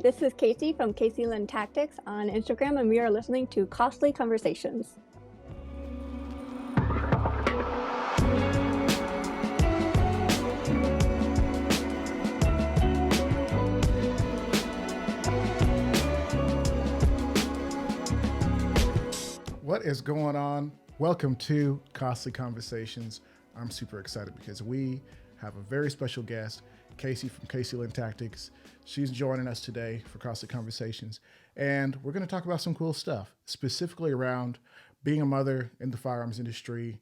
This is Casey from Casey Lynn Tactics on Instagram, and we are listening to Costly Conversations. What is going on? Welcome to Costly Conversations. I'm super excited because we have a very special guest, Casey from Casey Lynn Tactics. She's joining us today for Costly Conversations, and we're going to talk about some cool stuff, specifically around being a mother in the firearms industry,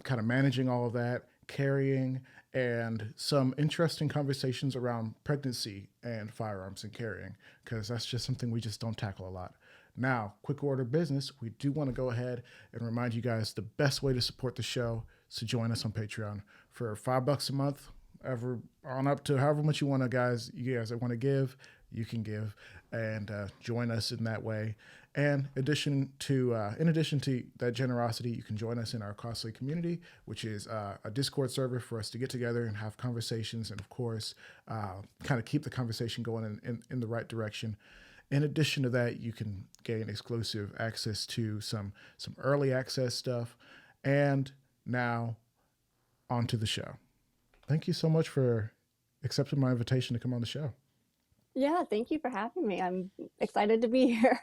kind of managing all of that, carrying, and some interesting conversations around pregnancy and firearms and carrying, because that's just something we just don't tackle a lot. Now, quick order of business, we do want to go ahead and remind you guys the best way to support the show is to join us on Patreon for $5 a month, ever on up to however much you want to, guys. You guys that want to give, you can give and join us in that way. And in addition to that generosity, you can join us in our Costly community, which is a Discord server for us to get together and have conversations, and of course, kind of keep the conversation going in the right direction. In addition to that, you can gain exclusive access to some early access stuff. And now, on to the show. Thank you so much for accepting my invitation to come on the show. Yeah, thank you for having me. I'm excited to be here.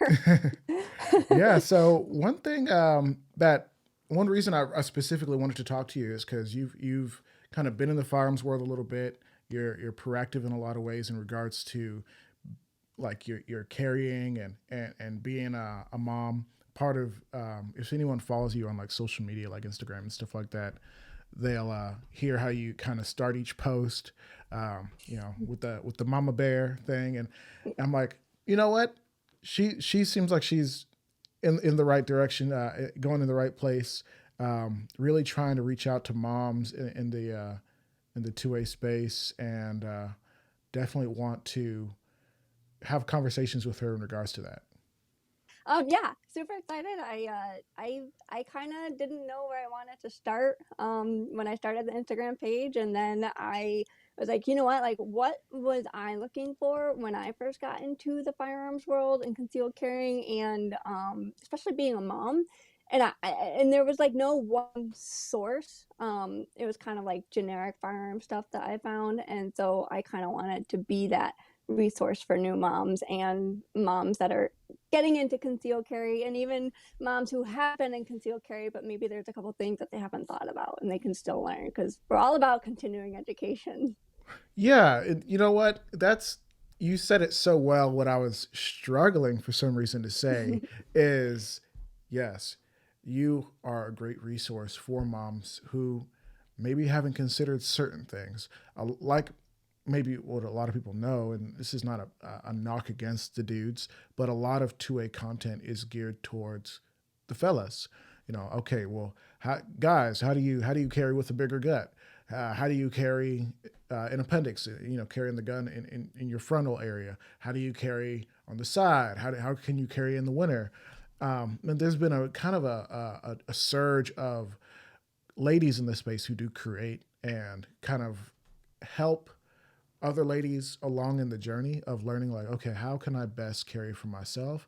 Yeah, so one thing one reason I specifically wanted to talk to you is because you've kind of been in the firearms world a little bit. You're proactive in a lot of ways in regards to like you're carrying and being a mom. Part of if anyone follows you on like social media like Instagram and stuff like that, they'll hear how you kind of start each post, with the mama bear thing, and I'm like, you know what, she seems like she's in the right direction, going in the right place, really trying to reach out to moms in the 2A space, and definitely want to have conversations with her in regards to that. Yeah, super excited. I kind of didn't know where I wanted to start when I started the Instagram page, and then I was like, you know what? Like, what was I looking for when I first got into the firearms world and concealed carrying, and especially being a mom? And there was like no one source. It was kind of like generic firearm stuff that I found, and so I kind of wanted to be that resource for new moms and moms that are getting into concealed carry, and even moms who have been in concealed carry, but maybe there's a couple things that they haven't thought about and they can still learn, because we're all about continuing education. Yeah, you know what? You said it so well. What I was struggling for some reason to say is, yes, you are a great resource for moms who maybe haven't considered certain things. Like maybe what a lot of people know, and this is not a knock against the dudes, but a lot of 2A content is geared towards the fellas. Okay, well, guys, how do you carry with a bigger gut? How do you carry an appendix? Carrying the gun in your frontal area. How do you carry on the side? How can you carry in the winter? And there's been a kind of a surge of ladies in this space who do create and kind of help other ladies along in the journey of learning, like, okay, how can I best carry for myself?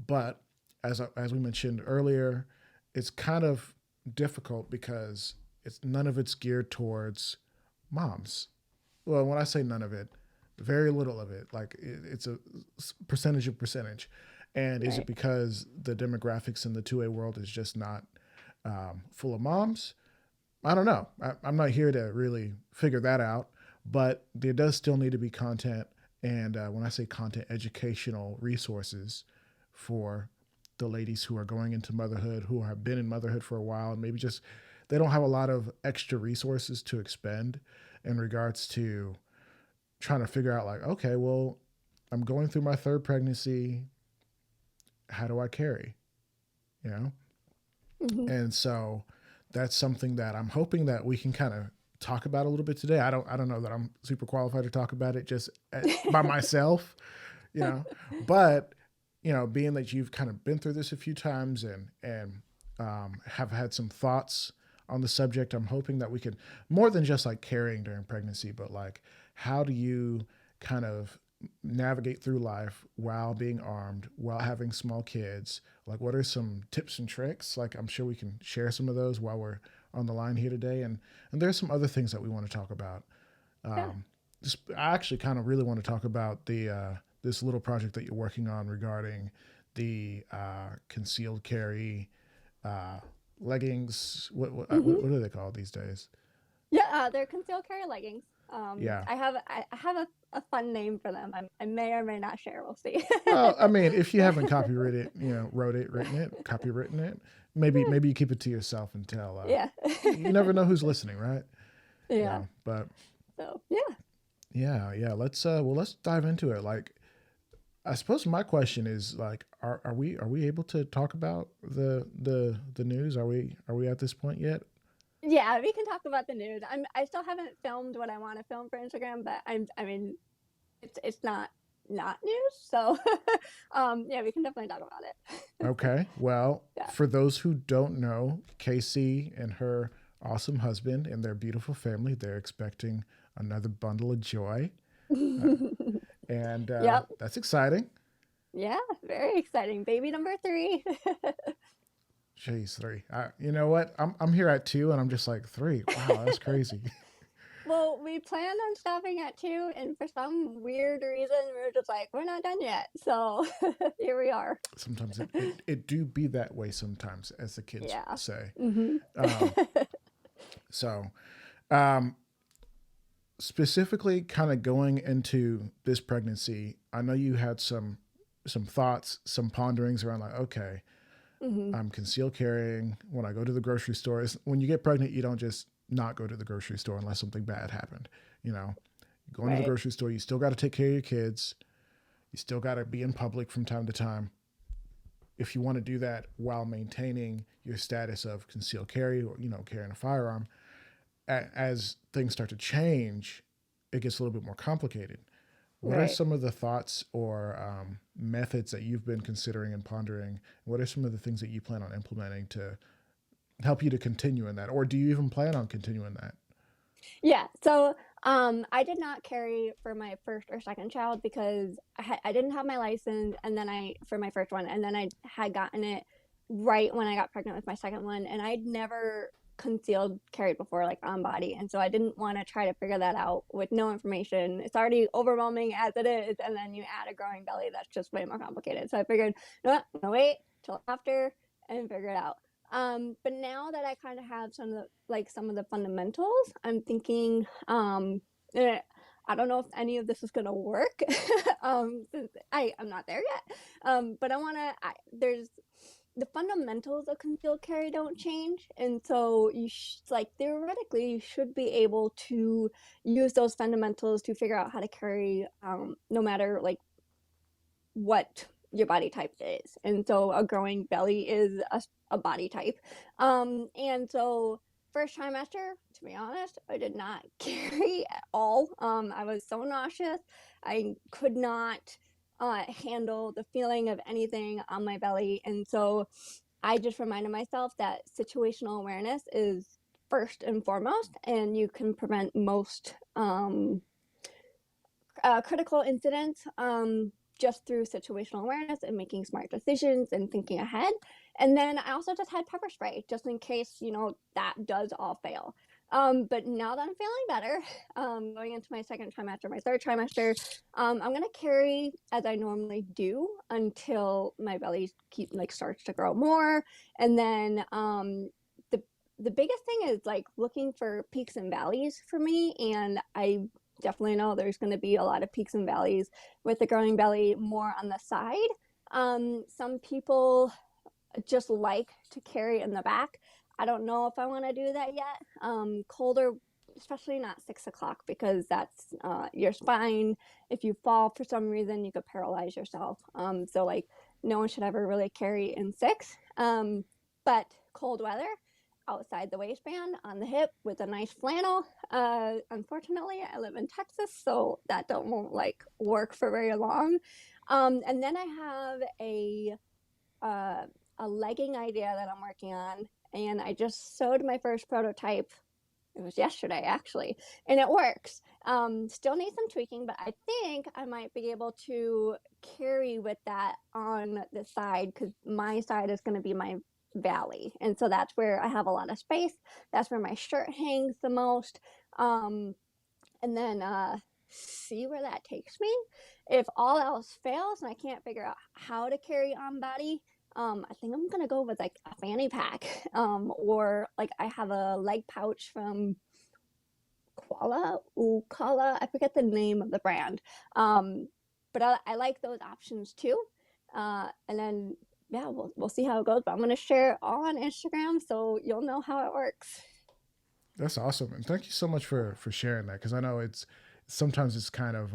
But as we mentioned earlier, it's kind of difficult because none of it's geared towards moms. Well, when I say none of it, very little of it. Like it's a percentage of percentage. And is it Right. because the demographics in the 2A world is just not full of moms? I don't know. I'm not here to really figure that out, but there does still need to be content. And when I say content, educational resources for the ladies who are going into motherhood, who have been in motherhood for a while, and maybe just they don't have a lot of extra resources to expend in regards to trying to figure out, like, okay, well, I'm going through my third pregnancy. How do I carry? You know? Mm-hmm. And so that's something that I'm hoping that we can kind of talk about a little bit today. I don't know that I'm super qualified to talk about it just by myself, you know, but being that you've kind of been through this a few times and have had some thoughts on the subject, I'm hoping that we can, more than just like carrying during pregnancy, but like how do you kind of navigate through life while being armed, while having small kids. Like, what are some tips and tricks? Like, I'm sure we can share some of those while we're on the line here today. And there's some other things that we want to talk about. Yeah. Um, I actually kind of really want to talk about the this little project that you're working on regarding the concealed carry uh, leggings. Hmm. What are they called these days? Yeah, they're concealed carry leggings. Yeah. I have a fun name for them. I may or may not share. We'll see. Well, I mean, if you But haven't copyrighted, written it, copywritten it, maybe you keep it to yourself until yeah. you never know who's listening, right? Yeah. But So yeah. yeah. Let's dive into it. Like, I suppose my question is like, are we able to talk about the news? Are we at this point yet? Yeah, we can talk about the news. I still haven't filmed what I want to film for Instagram, but I mean it's not news, so yeah, we can definitely talk about it. Okay. Well, Yeah. for those who don't know, Casey and her awesome husband and their beautiful family, they're expecting another bundle of joy, uh, and Yep. that's exciting. Yeah, very exciting. Baby number 3. Jeez, three. You know what? I'm here at two, and I'm just like three. Wow, that's crazy. Well, we planned on stopping at 2, and for some weird reason, we were just like, we're not done yet. So here we are. Sometimes it do be that way. Sometimes, as the kids Yeah. say. Hmm. Um, so, um, specifically, kind of going into this pregnancy, I know you had some thoughts, some ponderings around like, okay, Hmm. I'm concealed carrying when I go to the grocery stores. When you get pregnant, you don't just not go to the grocery store unless something bad happened. You know, going to the Right. grocery store, you still got to take care of your kids. You still got to be in public from time to time. If you want to do that while maintaining your status of concealed carry or, carrying a firearm, as things start to change, it gets a little bit more complicated. What are Right. some of the thoughts or methods that you've been considering and pondering? What are some of the things that you plan on implementing to help you to continue in that, or do you even plan on continuing that? Yeah. So I did not carry for my first or second child because I didn't have my license, and then I for my first one, and then I had gotten it right when I got pregnant with my second one, and I'd never concealed carried before, like on body, and so I didn't want to try to figure that out with no information. It's already overwhelming as it is, and then you add a growing belly, that's just way more complicated. So I figured, no, I'm gonna wait till after and figure it out. But now that I kind of have some of the fundamentals, I'm thinking, eh, I don't know if any of this is gonna work, since I'm not there yet. But there's the fundamentals of concealed carry don't change, and so like theoretically you should be able to use those fundamentals to figure out how to carry, no matter like what your body type is. And so a growing belly is a body type. And so first trimester, to be honest, I did not carry at all. I was so nauseous. I could not handle the feeling of anything on my belly. And so I just reminded myself that situational awareness is first and foremost, and you can prevent most critical incidents, just through situational awareness and making smart decisions and thinking ahead. And then I also just had pepper spray just in case, that does all fail. But now that I'm feeling better, going into my second trimester, my third trimester, I'm going to carry as I normally do until my belly starts to grow more. And then the the biggest thing is like looking for peaks and valleys for me, and I definitely know there's going to be a lot of peaks and valleys with the growing belly more on the side. Some people just like to carry in the back. I don't know if I want to do that yet. Colder, especially not 6 o'clock, because that's your spine. If you fall for some reason, you could paralyze yourself. So like no one should ever really carry in 6. But cold weather, outside the waistband on the hip with a nice flannel. Unfortunately, I live in Texas, so that won't like work for very long. And then I have uh, a legging idea that I'm working on, and I just sewed my first prototype it was yesterday actually, and it works. Still need some tweaking, but I think I might be able to carry with that on the side because my side is going to be my valley, and so that's where I have a lot of space. That's where my shirt hangs the most. Um, and then see where that takes me. If all else fails and I can't figure out how to carry on body, I think I'm gonna go with like a fanny pack, or like I have a leg pouch from Kala. I forget the name of the brand, but I like those options too. And then yeah, we'll see how it goes. But I'm gonna share it all on Instagram so you'll know how it works. That's awesome, and thank you so much for sharing that because I know it's sometimes it's kind of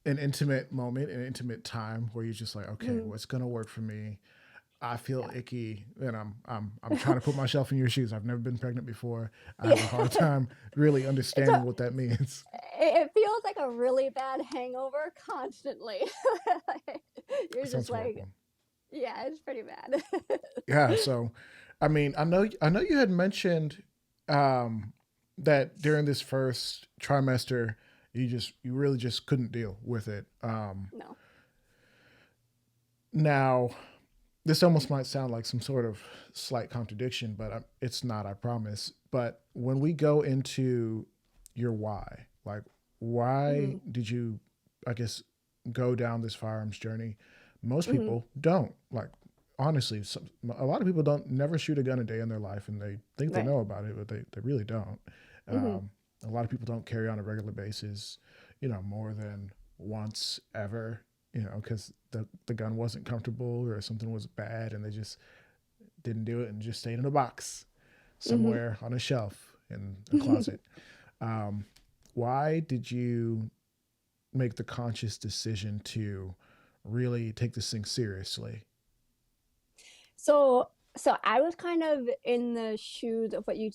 an intimate moment, an intimate time where you're just like, okay, Mm, what's gonna work for me? I feel yeah. icky, and I'm trying to put myself in your shoes. I've never been pregnant before. I have a hard Yeah. time really It's understanding a what that means. it feels like a really bad hangover constantly. You're It just sounds like, horrible. yeah, it's pretty bad. Yeah. So, I mean, I know you had mentioned um, that during this first trimester, you really just couldn't deal with it. No. Now, this almost might sound like some sort of slight contradiction, but it's not, I promise. But when we go into your why, like, why Hmm. did you, I guess, go down this firearms journey? Most Hmm. people don't. Like, honestly, a lot of people don't never shoot a gun a day in their life, and they think they Right. know about it, but they really don't. Hmm. Um, a lot of people don't carry on a regular basis, more than once ever, because the gun wasn't comfortable or something was bad and they just didn't do it and just stayed in a box Hmm. somewhere on a shelf in a closet. Um, why did you make the conscious decision to really take this thing seriously? So so I was kind of in the shoes of what you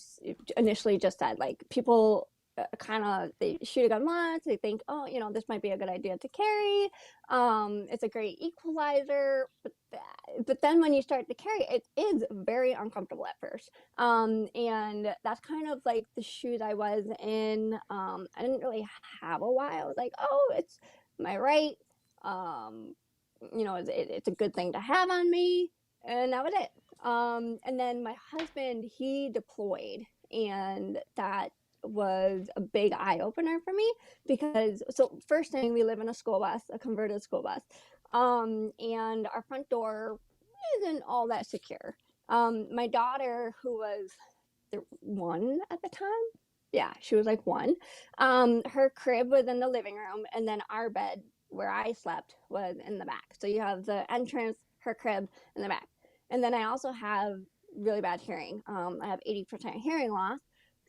initially just said. Like people kind of they shoot a gun once, they think, oh, this might be a good idea to carry. It's a great equalizer, but then when you start to carry, it is very uncomfortable at first. And that's kind of like the shoes I was in. I didn't really have a why. I was like, oh, it's my right. Um, it's a good thing to have on me, and that was it. And then my husband, he deployed, and that was a big eye opener for me because so first thing, we live in a school bus, a converted school bus, and our front door isn't all that secure. My daughter, who was 1 at the time, yeah, she was like 1. Her crib was in the living room, and then our bed where I slept was in the back. So you have the entrance, her crib, in the back. And then I also have really bad hearing. I have 80% hearing loss.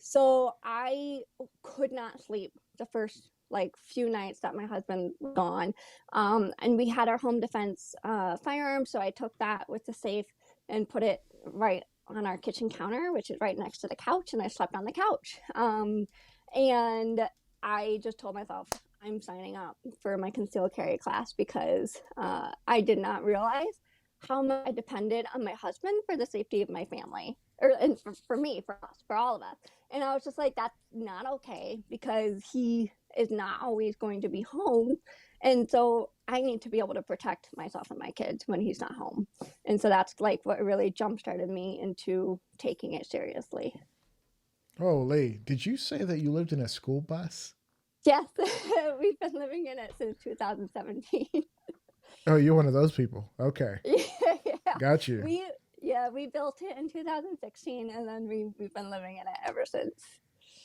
So I could not sleep the first like few nights that my husband was gone. And we had our home defense firearm. So I took that with the safe and put it right on our kitchen counter, which is right next to the couch. And I slept on the couch. And I just told myself, I'm signing up for my concealed carry class because I did not realize how much I depended on my husband for the safety of my family, or and for me, for us, for all of us. And I was just like, that's not okay because he is not always going to be home, and so I need to be able to protect myself and my kids when he's not home. And so that's like what really jump started me into taking it seriously. Holy, did you say that you lived in a school bus? Yes, we've been living in it since 2017. Oh, you're one of those people. Okay. Yeah, Got you. we yeah, we built it in 2016, and then we've been living in it ever since.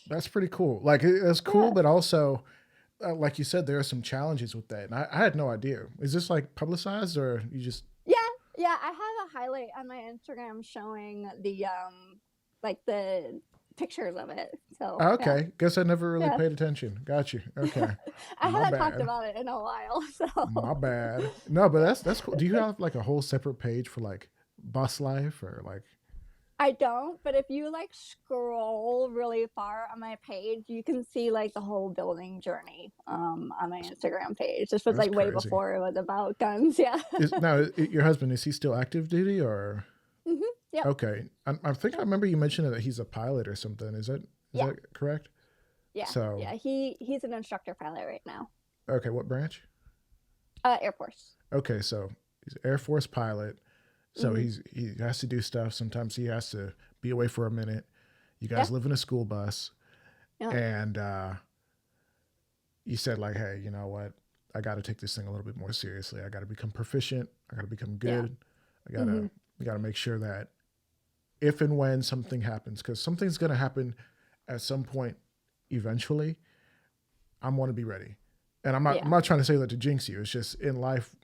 That's pretty cool. Like, it's cool, Yeah, but also, like you said, there are some challenges with that. And I had no idea. Is this like publicized or you just, yeah, yeah. I have a highlight on my Instagram showing the like the pictures of it. So oh, yeah, okay. Guess I never really yeah. paid attention. Got you. Okay. I My haven't talked bad. about it in a while, My so bad. No, but yeah. that's cool. Do you have like a whole separate page for like bus life or like, I don't, but if you like scroll really far on my page, you can see like the whole building journey on my Instagram page. This was that's like way crazy. before it was about guns, yeah. Is now your husband, is he still active duty or? Hmm. Yep. Okay, I think I Yep. remember you mentioning that he's a pilot or something. Is Yeah. that correct? Yeah. So, Yeah. He's an instructor pilot right now. okay, what branch? Air Force. Okay, so he's an Air Force pilot. So Hmm. he has to do stuff. Sometimes he has to be away for a minute. You Yeah. guys live in a school bus, Yeah. and you said like, hey, you know what? I got to take this thing a little bit more seriously. I got to become proficient. I got to become Yeah. good. Hmm. I gotta make sure that if and when something happens, because something's gonna happen at some point eventually, I want to be ready. And I'm Yeah. not trying to say that to jinx you. It's just in life,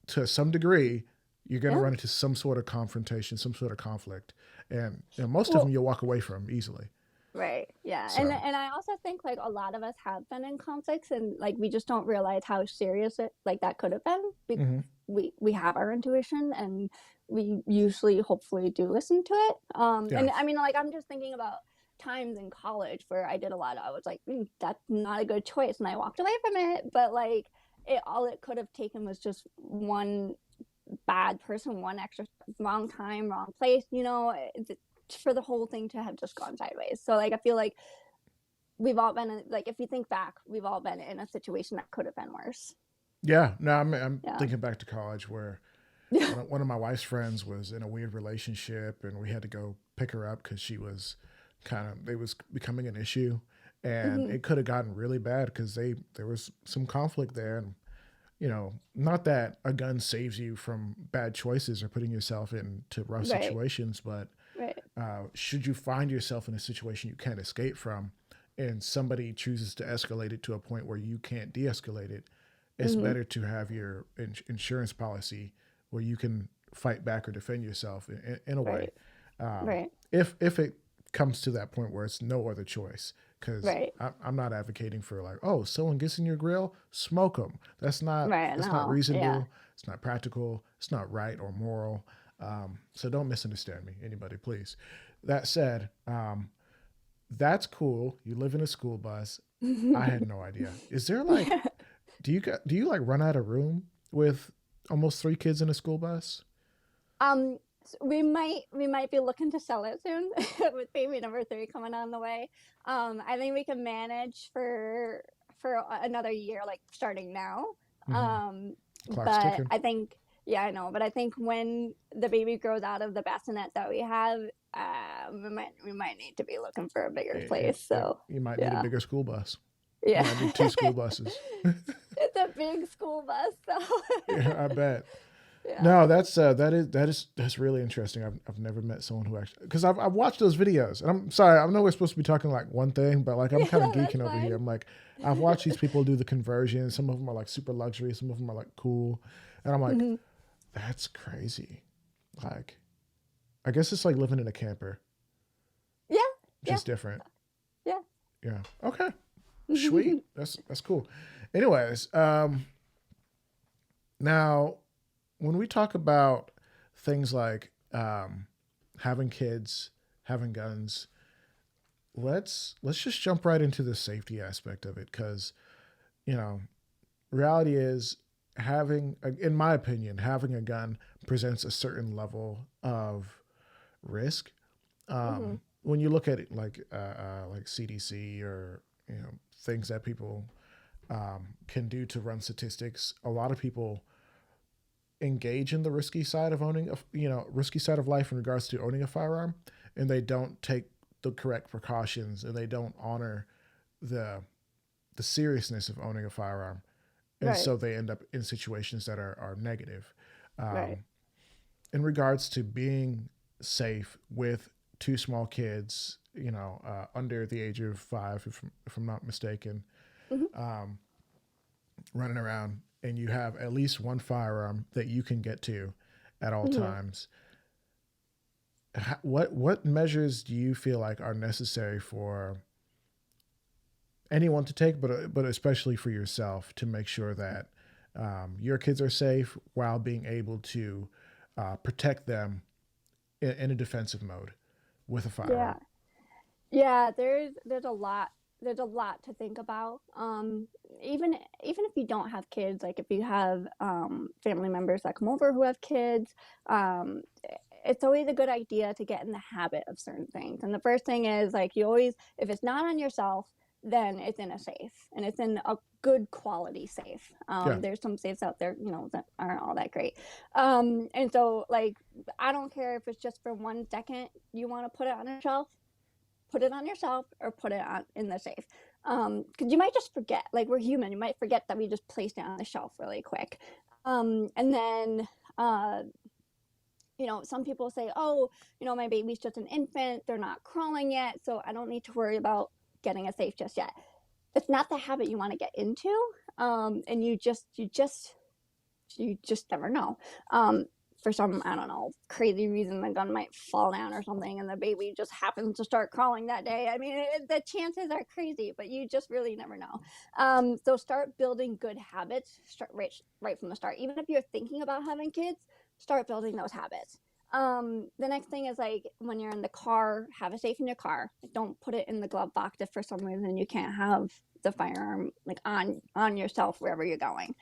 to some degree, you're gonna Yeah. run into some sort of confrontation, some sort of conflict, and most of them Well, you'll walk away from easily. right. Yeah. So And I also think like a lot of us have been in conflicts and like we just don't realize how serious it like that could have been. mhm. We have our intuition and we usually hopefully do listen to it. Yeah, And I mean like I'm just thinking about times in college where I did a lot of I was like, that's not a good choice and I walked away from it. But like all it could have taken was just one bad person, one extra wrong time, wrong place, for the whole thing to have just gone sideways. So like I feel like we've all been in, like if you think back, we've all been in a situation that could have been worse. yeah. No, I'm Yeah. thinking back to college where Yeah. one of my wife's friends was in a weird relationship, and we had to go pick her up because she was it was becoming an issue, and Hmm. it could have gotten really bad because there was some conflict there, and not that a gun saves you from bad choices or putting yourself into rough Right. situations, but Right. should you find yourself in a situation you can't escape from, and somebody chooses to escalate it to a point where you can't de-escalate it, it's Hmm. better to have your insurance policy where you can fight back or defend yourself in a way. Right. Right. If it comes to that point where it's no other choice, because Right. I'm not advocating for like, oh, someone gets in your grill, smoke them. Right. That's not No. Yeah. reasonable. It's not practical. It's not right or moral. So don't misunderstand me, anybody, please. That said, that's cool. You live in a school bus. I had no idea. Is there like, Yeah. do you like run out of room with almost three kids in a school bus? So we might be looking to sell it soon with baby number three coming on the way. I think we can manage for another year, like starting now. Mm-hmm. Um, Clock's but ticking. I think yeah, I know. But I think when the baby grows out of the bassinet that we have, we might need to be looking for a bigger place. So You might need a yeah, bigger school bus. You yeah. might need two school buses. It's a big school bus, so Yeah, I bet. yeah. No, that's really interesting. I've never met someone who actually, because I've watched those videos, and I'm sorry, I know we're supposed to be talking like one thing, but like I'm Yeah, kind of that's geeking over fine. here. I'm like, I've watched these people do the conversion. Some of them are like super luxury, some of them are like cool, and I'm like, Hmm. that's crazy. Like, I guess it's like living in a camper, Yeah, yeah, just different. yeah. Yeah. Okay. Sweet. That's cool. Anyways, now when we talk about things like having kids, having guns, let's just jump right into the safety aspect of it, because you know reality is, in my opinion, having a gun presents a certain level of risk. Hmm. When you look at it like CDC or things that people can do to run statistics, a lot of people engage in the risky side of risky side of life in regards to owning a firearm, and they don't take the correct precautions, and they don't honor the the seriousness of owning a firearm, and Right, so they end up in situations that are negative. right. um, in regards to being safe with two small kids, under the age of 5, if I'm not mistaken, Hmm. um, running around, and you have at least one firearm that you can get to at all Hmm. times. What measures do you feel like are necessary for anyone to take, but especially for yourself, to make sure that your kids are safe while being able to protect them in a defensive mode with a Yeah, firearm? yeah. There's a lot to think about. Even if you don't have kids, like if you have family members that come over who have kids, um, it's always a good idea to get in the habit of certain things. And the first thing is like you always, if it's not on yourself, then it's in a safe, and it's in a good quality safe. Yeah. There's some safes out there, that aren't all that great. And so like, I don't care if it's just for 1 second you want to put it on a shelf, put it on your shelf or put it on in the safe. Because you might just forget, like we're human, you might forget that we just placed it on the shelf really quick. And then some people say, oh, my baby's just an infant, they're not crawling yet, so I don't need to worry about getting a safe just yet. It's not the habit you want to get into. And you just never know. For some, I don't know, crazy reason, the gun might fall down or something, and the baby just happens to start crawling that day. I mean, the chances are crazy, but you just really never know. So start building good habits, start right from the start. Even if you're thinking about having kids, start building those habits. The next thing is like when you're in the car, have a safe in your car. Don't put it in the glove box if for some reason you can't have the firearm like on yourself wherever you're going.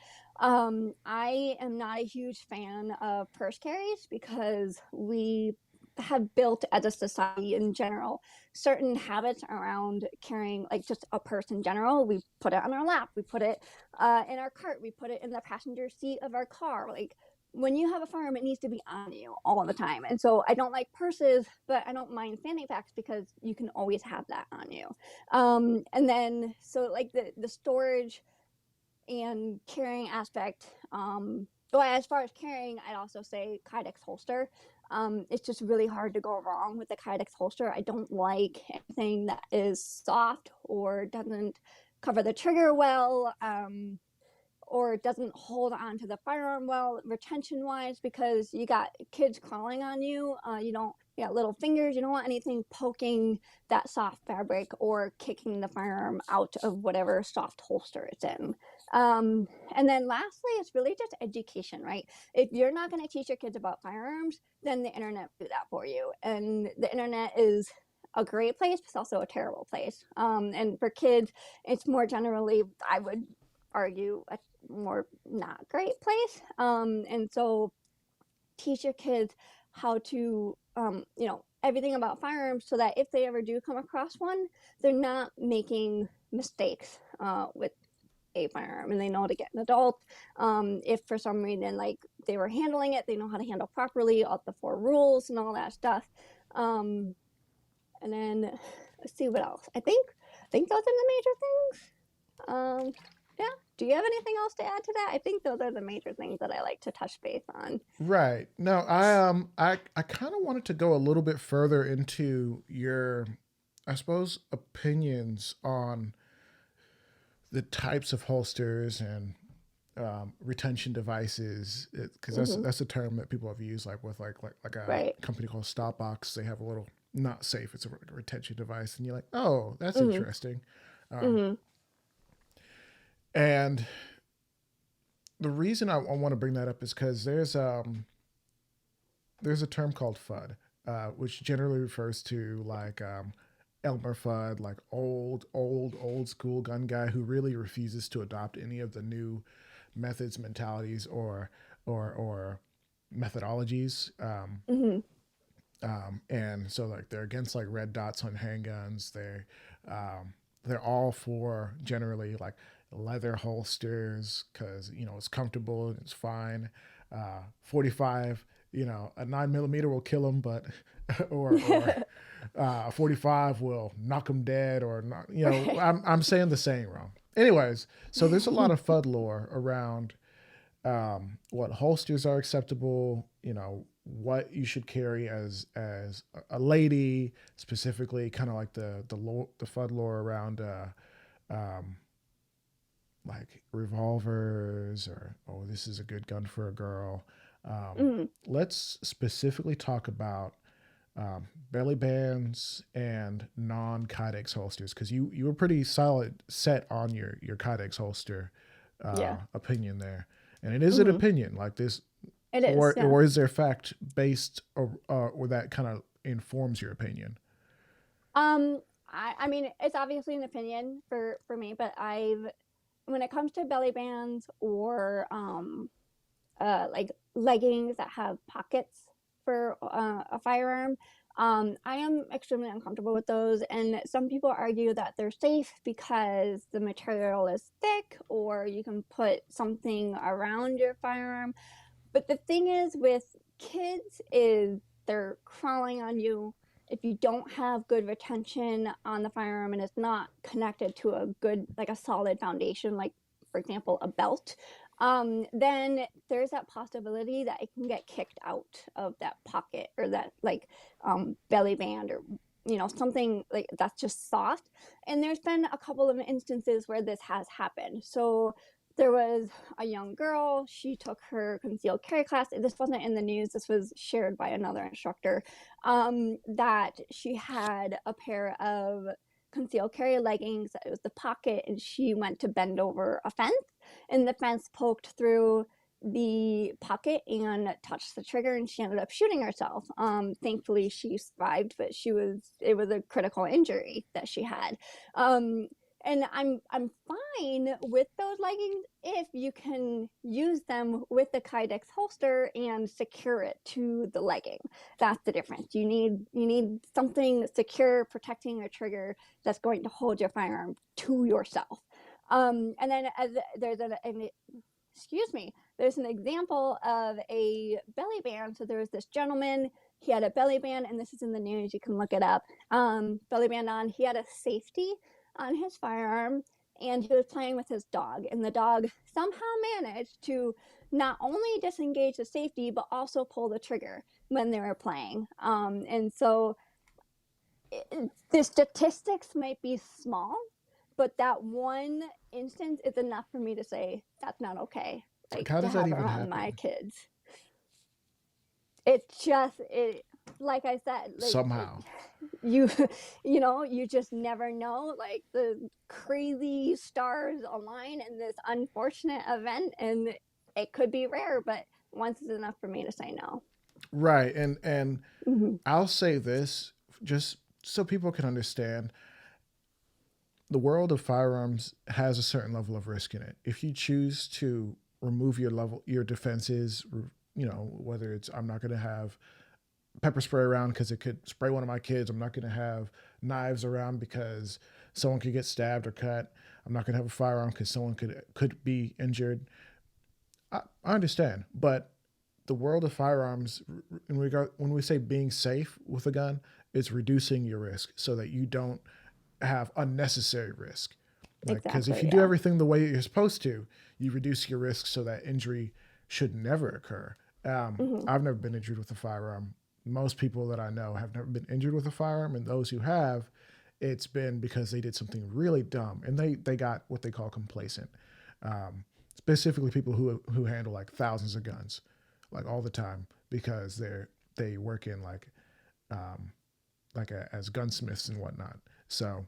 I am not a huge fan of purse carries because we have built as a society in general certain habits around carrying like just a purse in general. We put it on our lap, we put it in our cart, we put it in the passenger seat of our car. Like when you have a firearm, it needs to be on you all the time. And so I don't like purses, but I don't mind fanny packs because you can always have that on you. And then so like the storage and carrying aspect. Well, as far as carrying, I'd also say Kydex holster. It's just really hard to go wrong with the Kydex holster. I don't like anything that is soft or doesn't cover the trigger well. Or it doesn't hold on to the firearm well, retention wise, because you got kids crawling on you. You got little fingers. You don't want anything poking that soft fabric or kicking the firearm out of whatever soft holster it's in. And then lastly, it's really just education, right? If you're not going to teach your kids about firearms, then the internet will do that for you. And the internet is a great place, but it's also a terrible place. And for kids, it's more generally, I would argue, a more not great place. And so teach your kids how to, everything about firearms so that if they ever do come across one, they're not making mistakes with a firearm, and they know how to get an adult. If for some reason like they were handling it, they know how to handle properly, all the 4 rules and all that stuff. And then let's see what else. I think those are the major things. Yeah. Do you have anything else to add to that? I think those are the major things that I like to touch base on. Right. No, I kind of wanted to go a little bit further into your, I suppose, opinions on the types of holsters and retention devices, because that's a term that people have used, like with like a Right. company called Stopbox. They have a little not safe. It's a retention device, and you're like, oh, that's interesting. And the reason I want to bring that up is because there's a term called FUD, which generally refers to like Elmer Fudd, like old school gun guy who really refuses to adopt any of the new methods, mentalities, or methodologies. And so like they're against like red dots on handguns. They're all for generally like leather holsters because it's comfortable and it's fine. 45, a 9mm will kill them, but or 45 will knock them dead, or not. Right. I'm saying the saying wrong. Anyways, so there's a lot of FUD lore around what holsters are acceptable, what you should carry as a lady, specifically, kind of like the FUD lore around like revolvers, or this is a good gun for a girl. Let's specifically talk about belly bands and non-Kydex holsters, because you were pretty solid set on your Kydex holster Yeah. opinion there, and it is an opinion like this, It is. Yeah. or is there fact based, or that kind of informs your opinion? I mean, it's obviously an opinion for me, but when it comes to belly bands or like leggings that have pockets for a firearm. I am extremely uncomfortable with those, and some people argue that they're safe because the material is thick, or you can put something around your firearm. But the thing is with kids is they're crawling on you. If you don't have good retention on the firearm and it's not connected to a good, like a solid foundation, like for example, a belt, then there's that possibility that it can get kicked out of that pocket or that like belly band or something like that's just soft. And there's been a couple of instances where this has happened. So there was a young girl. She took her concealed carry class. This wasn't in the news. This was shared by another instructor. That she had a pair of concealed carry leggings. It was the pocket, and she went to bend over a fence, and the fence poked through the pocket and touched the trigger, and she ended up shooting herself. Thankfully, she survived, but it was a critical injury that she had. And I'm fine with those leggings if you can use them with the Kydex holster and secure it to the legging. That's the difference. You need something secure protecting your trigger that's going to hold your firearm to yourself. And then there's excuse me, there's an example of a belly band. So there was this gentleman, he had a belly band, and this is in the news, you can look it up. Belly band on, he had a safety on his firearm, and he was playing with his dog, and the dog somehow managed to not only disengage the safety but also pull the trigger when they were playing. And so the statistics might be small, but that one instance is enough for me to say that's not okay, Like, like how to does that have even around my happen? kids. It's just it, like I said, like Somehow. you you just never know, like the crazy stars align in this unfortunate event, and it could be rare, but once is enough for me to say no. Right. And Mm-hmm. I'll say this just so people can understand. The world of firearms has a certain level of risk in it. If you choose to remove your defenses, whether it's I'm not going to have pepper spray around because it could spray one of my kids. I'm not going to have knives around because someone could get stabbed or cut. I'm not going to have a firearm because someone could be injured. I understand, but the world of firearms, when we say being safe with a gun, it's reducing your risk so that you don't have unnecessary risk. Like, because if Exactly, you do yeah. everything the way you're supposed to, you reduce your risk so that injury should never occur. Mm-hmm. I've never been injured with a firearm. Most people that I know have never been injured with a firearm, and those who have, it's been because they did something really dumb and they got what they call complacent. Specifically, people who handle like thousands of guns, like all the time, because they work in as gunsmiths and whatnot. So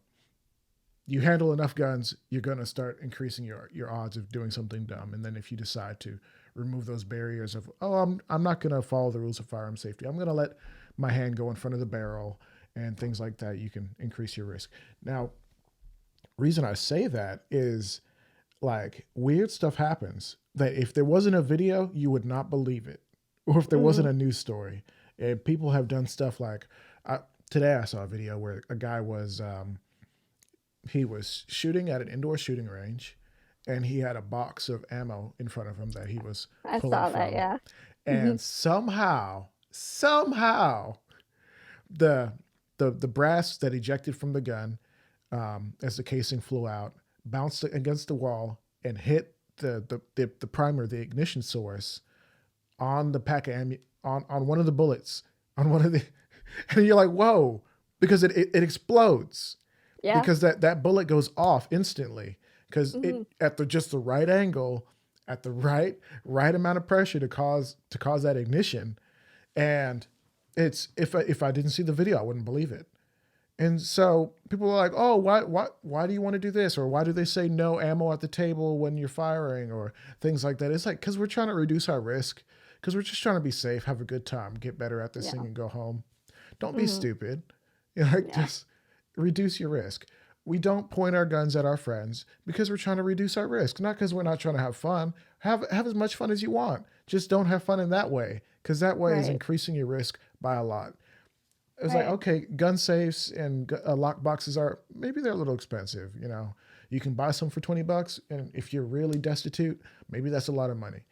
you handle enough guns, you're going to start increasing your odds of doing something dumb. And then if you decide to remove those barriers of, oh, I'm not going to follow the rules of firearm safety, I'm going to let my hand go in front of the barrel and things like that, you can increase your risk. Now, reason I say that is like weird stuff happens that if there wasn't a video, you would not believe it. Or if there wasn't Mm-hmm. a news story. And people have done stuff like, today I saw a video where a guy he was shooting at an indoor shooting range, and he had a box of ammo in front of him that he was I pulling saw that, from. yeah. Mm-hmm. And somehow, the the brass that ejected from the gun, as the casing flew out, bounced against the wall and hit the primer, the ignition source, on the pack of on one of the bullets, on one of the, and you're like, whoa, because it explodes, Yeah. because that bullet goes off instantly because Mm-hmm. it at just the right angle, at the right amount of pressure to cause that ignition. And it's, if I didn't see the video, I wouldn't believe it. And so people are like, oh, why do you want to do this? Or why do they say no ammo at the table when you're firing, or things like that? It's like, because we're trying to reduce our risk, because we're just trying to be safe, have a good time, get better at this thing, Yeah. and go home. Don't be Mm-hmm. stupid. Like, Yeah. just reduce your risk. we don't point our guns at our friends because we're trying to reduce our risk, not because we're not trying to have fun. Have as much fun as you want. Just don't have fun in that way, because that way is Right. increasing your risk by a lot. It was like, Right. okay, gun safes and lock boxes are maybe they're a little expensive. You know, you can buy some for $20, and if you're really destitute, maybe that's a lot of money.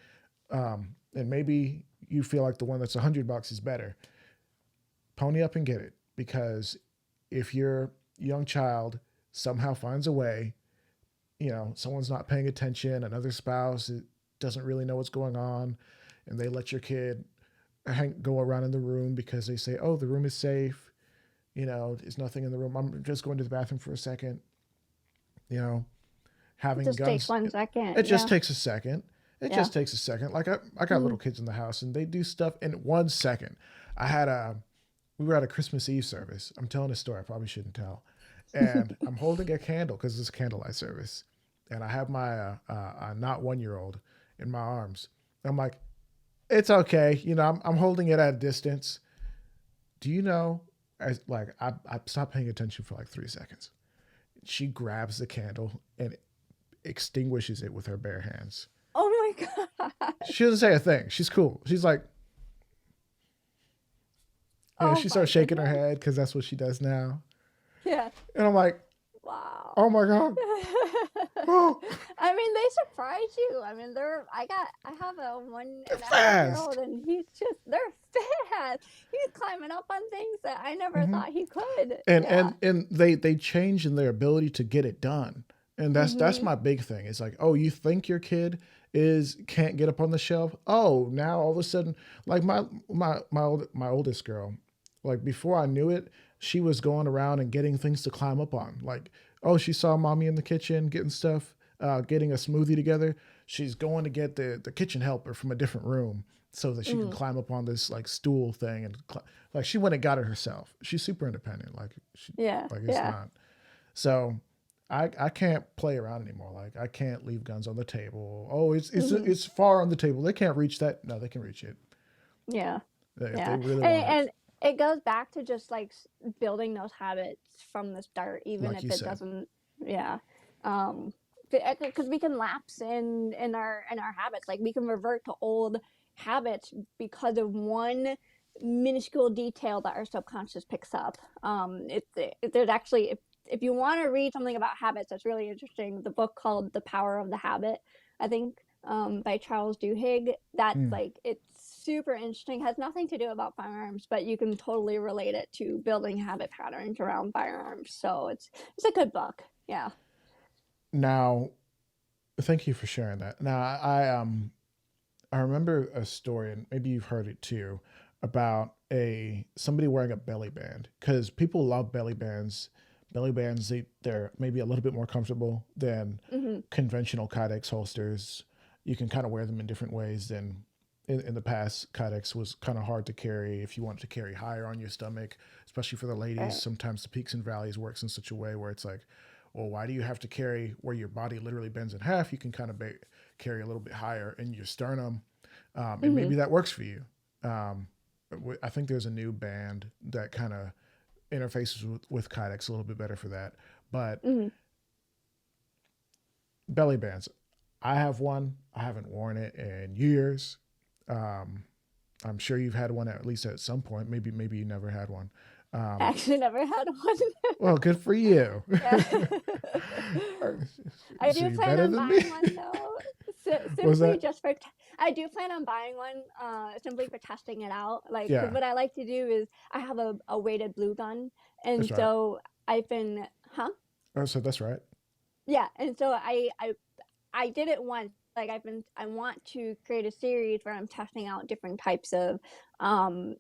And maybe you feel like the one that's $100 is better. Pony up and get it, because if your young child somehow finds a way, you know, someone's not paying attention, another spouse doesn't really know what's going on, and they let your kid go around in the room because they say, oh, the room is safe. You know, there's nothing in the room. I'm just going to the bathroom for a second. You know, It having just takes guns, 1 second. it just Yeah. takes a second. It Yeah. just takes a second. Like I got Mm. little kids in the house and they do stuff in 1 second. I had we were at a Christmas Eve service. I'm telling a story I probably shouldn't tell. And I'm holding a candle because it's a candlelight service. And I have my not 1 year old in my arms. I'm like, it's okay. You know, I'm holding it at a distance. Do you know? I stopped paying attention for like 3 seconds. She grabs the candle and extinguishes it with her bare hands. Oh my god. She doesn't say a thing. She's cool. She's like, you know, Oh she my starts shaking her goodness. head because that's what she does now. Yeah. And I'm like, Wow. oh my God. Oh, I mean, they surprise you. I mean, I have a one they're and a half year old, fast. and they're fast. He's climbing up on things that I never Hmm. thought he could. And Yeah. they change in their ability to get it done. And that's Mhm. my big thing. It's like, oh, you think your kid is can't get up on the shelf? Oh, now all of a sudden, like my oldest girl, like before I knew it, she was going around and getting things to climb up on. Like, oh, she saw mommy in the kitchen getting stuff, getting a smoothie together. She's going to get the kitchen helper from a different room so that she can Mhm. climb up on this like stool thing and like she went and got it herself. She's super independent. Yeah. Like it's Yeah. not. So I can't play around anymore. Like I can't leave guns on the table. Oh, Mhm. it's far on the table. They can't reach that. No, they can reach it Yeah. if they Yeah. really And want it. and it goes back to just like building those habits from the start, even Like if you it said. doesn't. Yeah. Um, because we can lapse in our habits. Like we can revert to old habits because of one minuscule detail that our subconscious picks up. There's actually if you want to read something about habits that's really interesting, the book called The Power of the Habit, I think, by Charles Duhigg. That's Mm. like it's super interesting. Has nothing to do about firearms, but you can totally relate it to building habit patterns around firearms. So it's a good book. Yeah. Now, thank you for sharing that. Now, I remember a story, and maybe you've heard it too, about a somebody wearing a belly band because people love belly bands. Belly bands they're maybe a little bit more comfortable than Hmm. conventional Kydex holsters. You can kind of wear them in different ways than in the past. Kydex was kind of hard to carry if you wanted to carry higher on your stomach, especially for the ladies. Right. Sometimes the peaks and valleys works in such a way where it's like, well, why do you have to carry where your body literally bends in half? You can kind of carry a little bit higher in your sternum, and Hmm. maybe that works for you. Um, I think there's a new band that kind of interfaces with Kydex a little bit better for that. But Hmm. belly bands, I have one. I haven't worn it in years. Um, I'm sure you've had one at least at some point. Maybe you never had one. Um, Actually, never had one. well, good for you. Yeah. I So do you're plan better on than me. buying one though. Was Simply that? just for I do plan on buying one simply for testing it out. Like cuz Yeah, what I like to do is I have a weighted blue gun, that's and right. so I've been Oh, so that's right. yeah, and so I did it once. Like I want to create a series where I'm testing out different types of um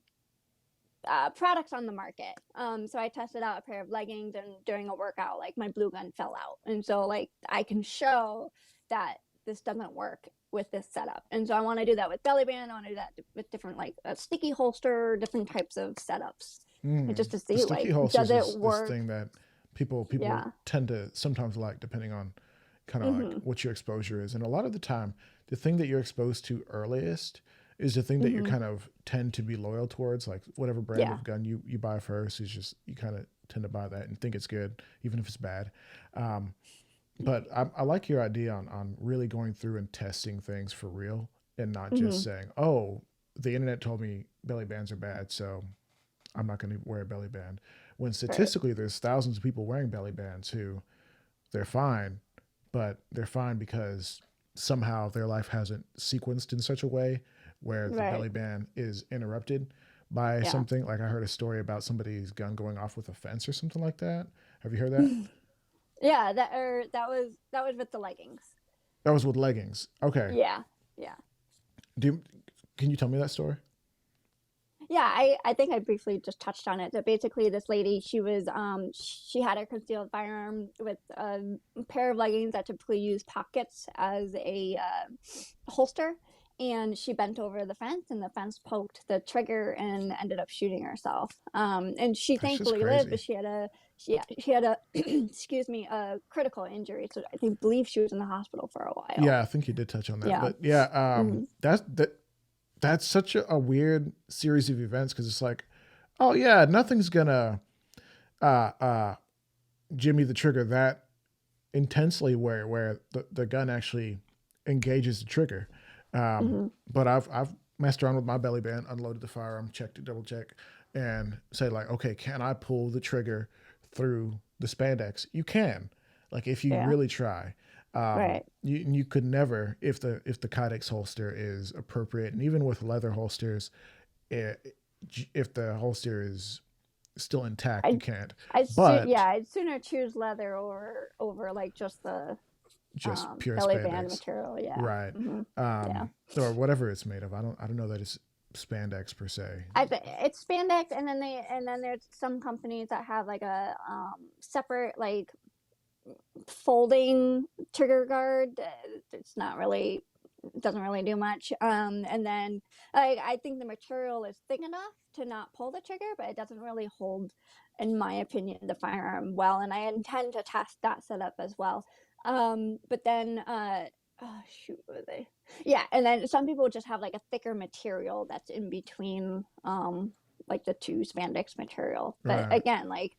products on the market. So I tested out a pair of leggings, and during a workout, like my blue gun fell out, and so like I can show that this doesn't work with this setup. And so I want to do that with belly band. I want to do that with different like a sticky holster, different types of setups, and Mm. just to The see sticky like does holsters it is this work? thing that people Yeah. tend to sometimes like, depending on kind of like Mm-hmm. what your exposure is. And a lot of the time, the thing that you're exposed to earliest is the thing that you Hmm. kind of tend to be loyal towards. Like whatever brand Yeah. of gun you buy first is just, you kind of tend to buy that and think it's good, even if it's bad. Um, but I like your idea on really going through and testing things for real and not just Hmm. saying, oh, the internet told me belly bands are bad, so I'm not going to wear a belly band. When Right. statistically, there's thousands of people wearing belly bands who they're fine, but they're fine because somehow their life hasn't sequenced in such a way where the Right. belly band is interrupted by Yeah. something. Like I heard a story about somebody's gun going off with a fence or something like that. Have you heard that? Yeah. That was with the leggings. That was with leggings. Okay. Yeah. Yeah. Do you, can you tell me that story? Yeah, I think I briefly just touched on it. That basically this lady, she had a concealed firearm with a pair of leggings that typically use pockets as a holster, and she bent over the fence, and the fence poked the trigger and ended up shooting herself. And she That's just thankfully lived, but crazy. she had a excuse me, a critical injury. So I think believe she was in the hospital for a while. Yeah, I think you did touch on that. Yeah. But yeah, Hmm. that's such a weird series of events because it's like, oh yeah, nothing's gonna uh, uh, jimmy the trigger that intensely where the gun actually engages the trigger. Hmm. But I've messed around with my belly band, unloaded the firearm, checked it, double check, and say like, okay, can I pull the trigger through the spandex? You can, like if you Yeah. really try. Right. You could never if the Kydex holster is appropriate, and even with leather holsters, it, if the holster is still intact, you I can't. Yeah, But I'd sooner choose leather over like just the just pure belly band spandex, material. Yeah. right? Hmm. Yeah. Or whatever it's made of. I don't know that it's spandex per se. It's spandex, and then there's some companies that have like a separate like folding trigger guard. It's not really, doesn't really do much. And then I think the material is thick enough to not pull the trigger, but it doesn't really hold, in my opinion, the firearm well. And I intend to test that setup as well. But then, oh shoot, what were they? Yeah, and then some people just have like a thicker material that's in between, like the two spandex material. But Right, again, like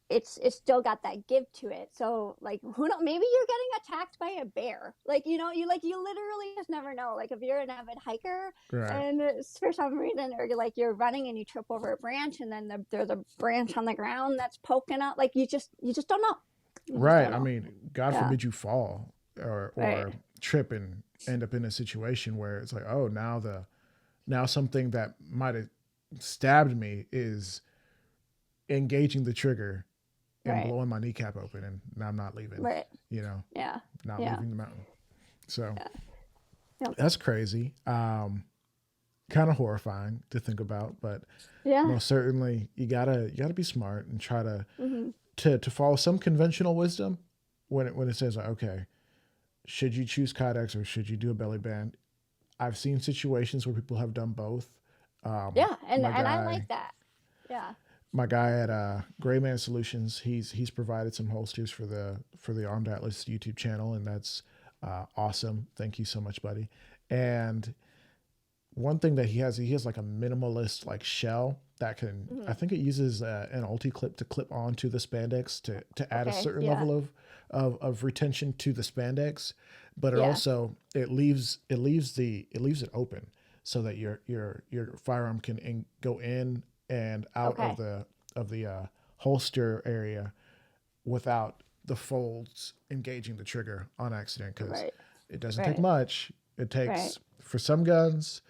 it's still got that give to it. So like who know, maybe you're getting attacked by a bear. Like you literally just never know. Like if you're an avid hiker right, and for some reason, or you're running and you trip over a branch, and then there's a branch on the ground that's poking out. Like you just don't know. You just right. don't I know. mean, God Yeah. forbid you fall Right. or trip and end up in a situation where it's like, oh, now something that might have stabbed me is engaging the trigger and Right. blowing my kneecap open, and now I'm not leaving. Right. You know, Yeah. not Yeah. leaving the mountain. So Yeah. Yep. that's crazy. Kind of horrifying to think about, but Yeah. most certainly you gotta be smart and try Mm-hmm. to follow some conventional wisdom when it says like, okay, should you choose Kydex or should you do a belly band? I've seen situations where people have done both. Yeah. And My I like guy, that. Yeah. my guy at Gray Man Solutions, he's provided some holsters for the Armed Atlas YouTube channel, and that's awesome. Thank you so much, buddy. And one thing that he has like a minimalist like shell that can, I Mm-hmm. think it uses an ulti clip to clip onto the spandex to add a Okay. certain Yeah. level of retention to the spandex, but it Yeah. also it leaves it open so that your firearm can go in and out Okay. of the holster area without the folds engaging the trigger on accident, because Right. it doesn't take Right. much. It Right. takes, for some guns,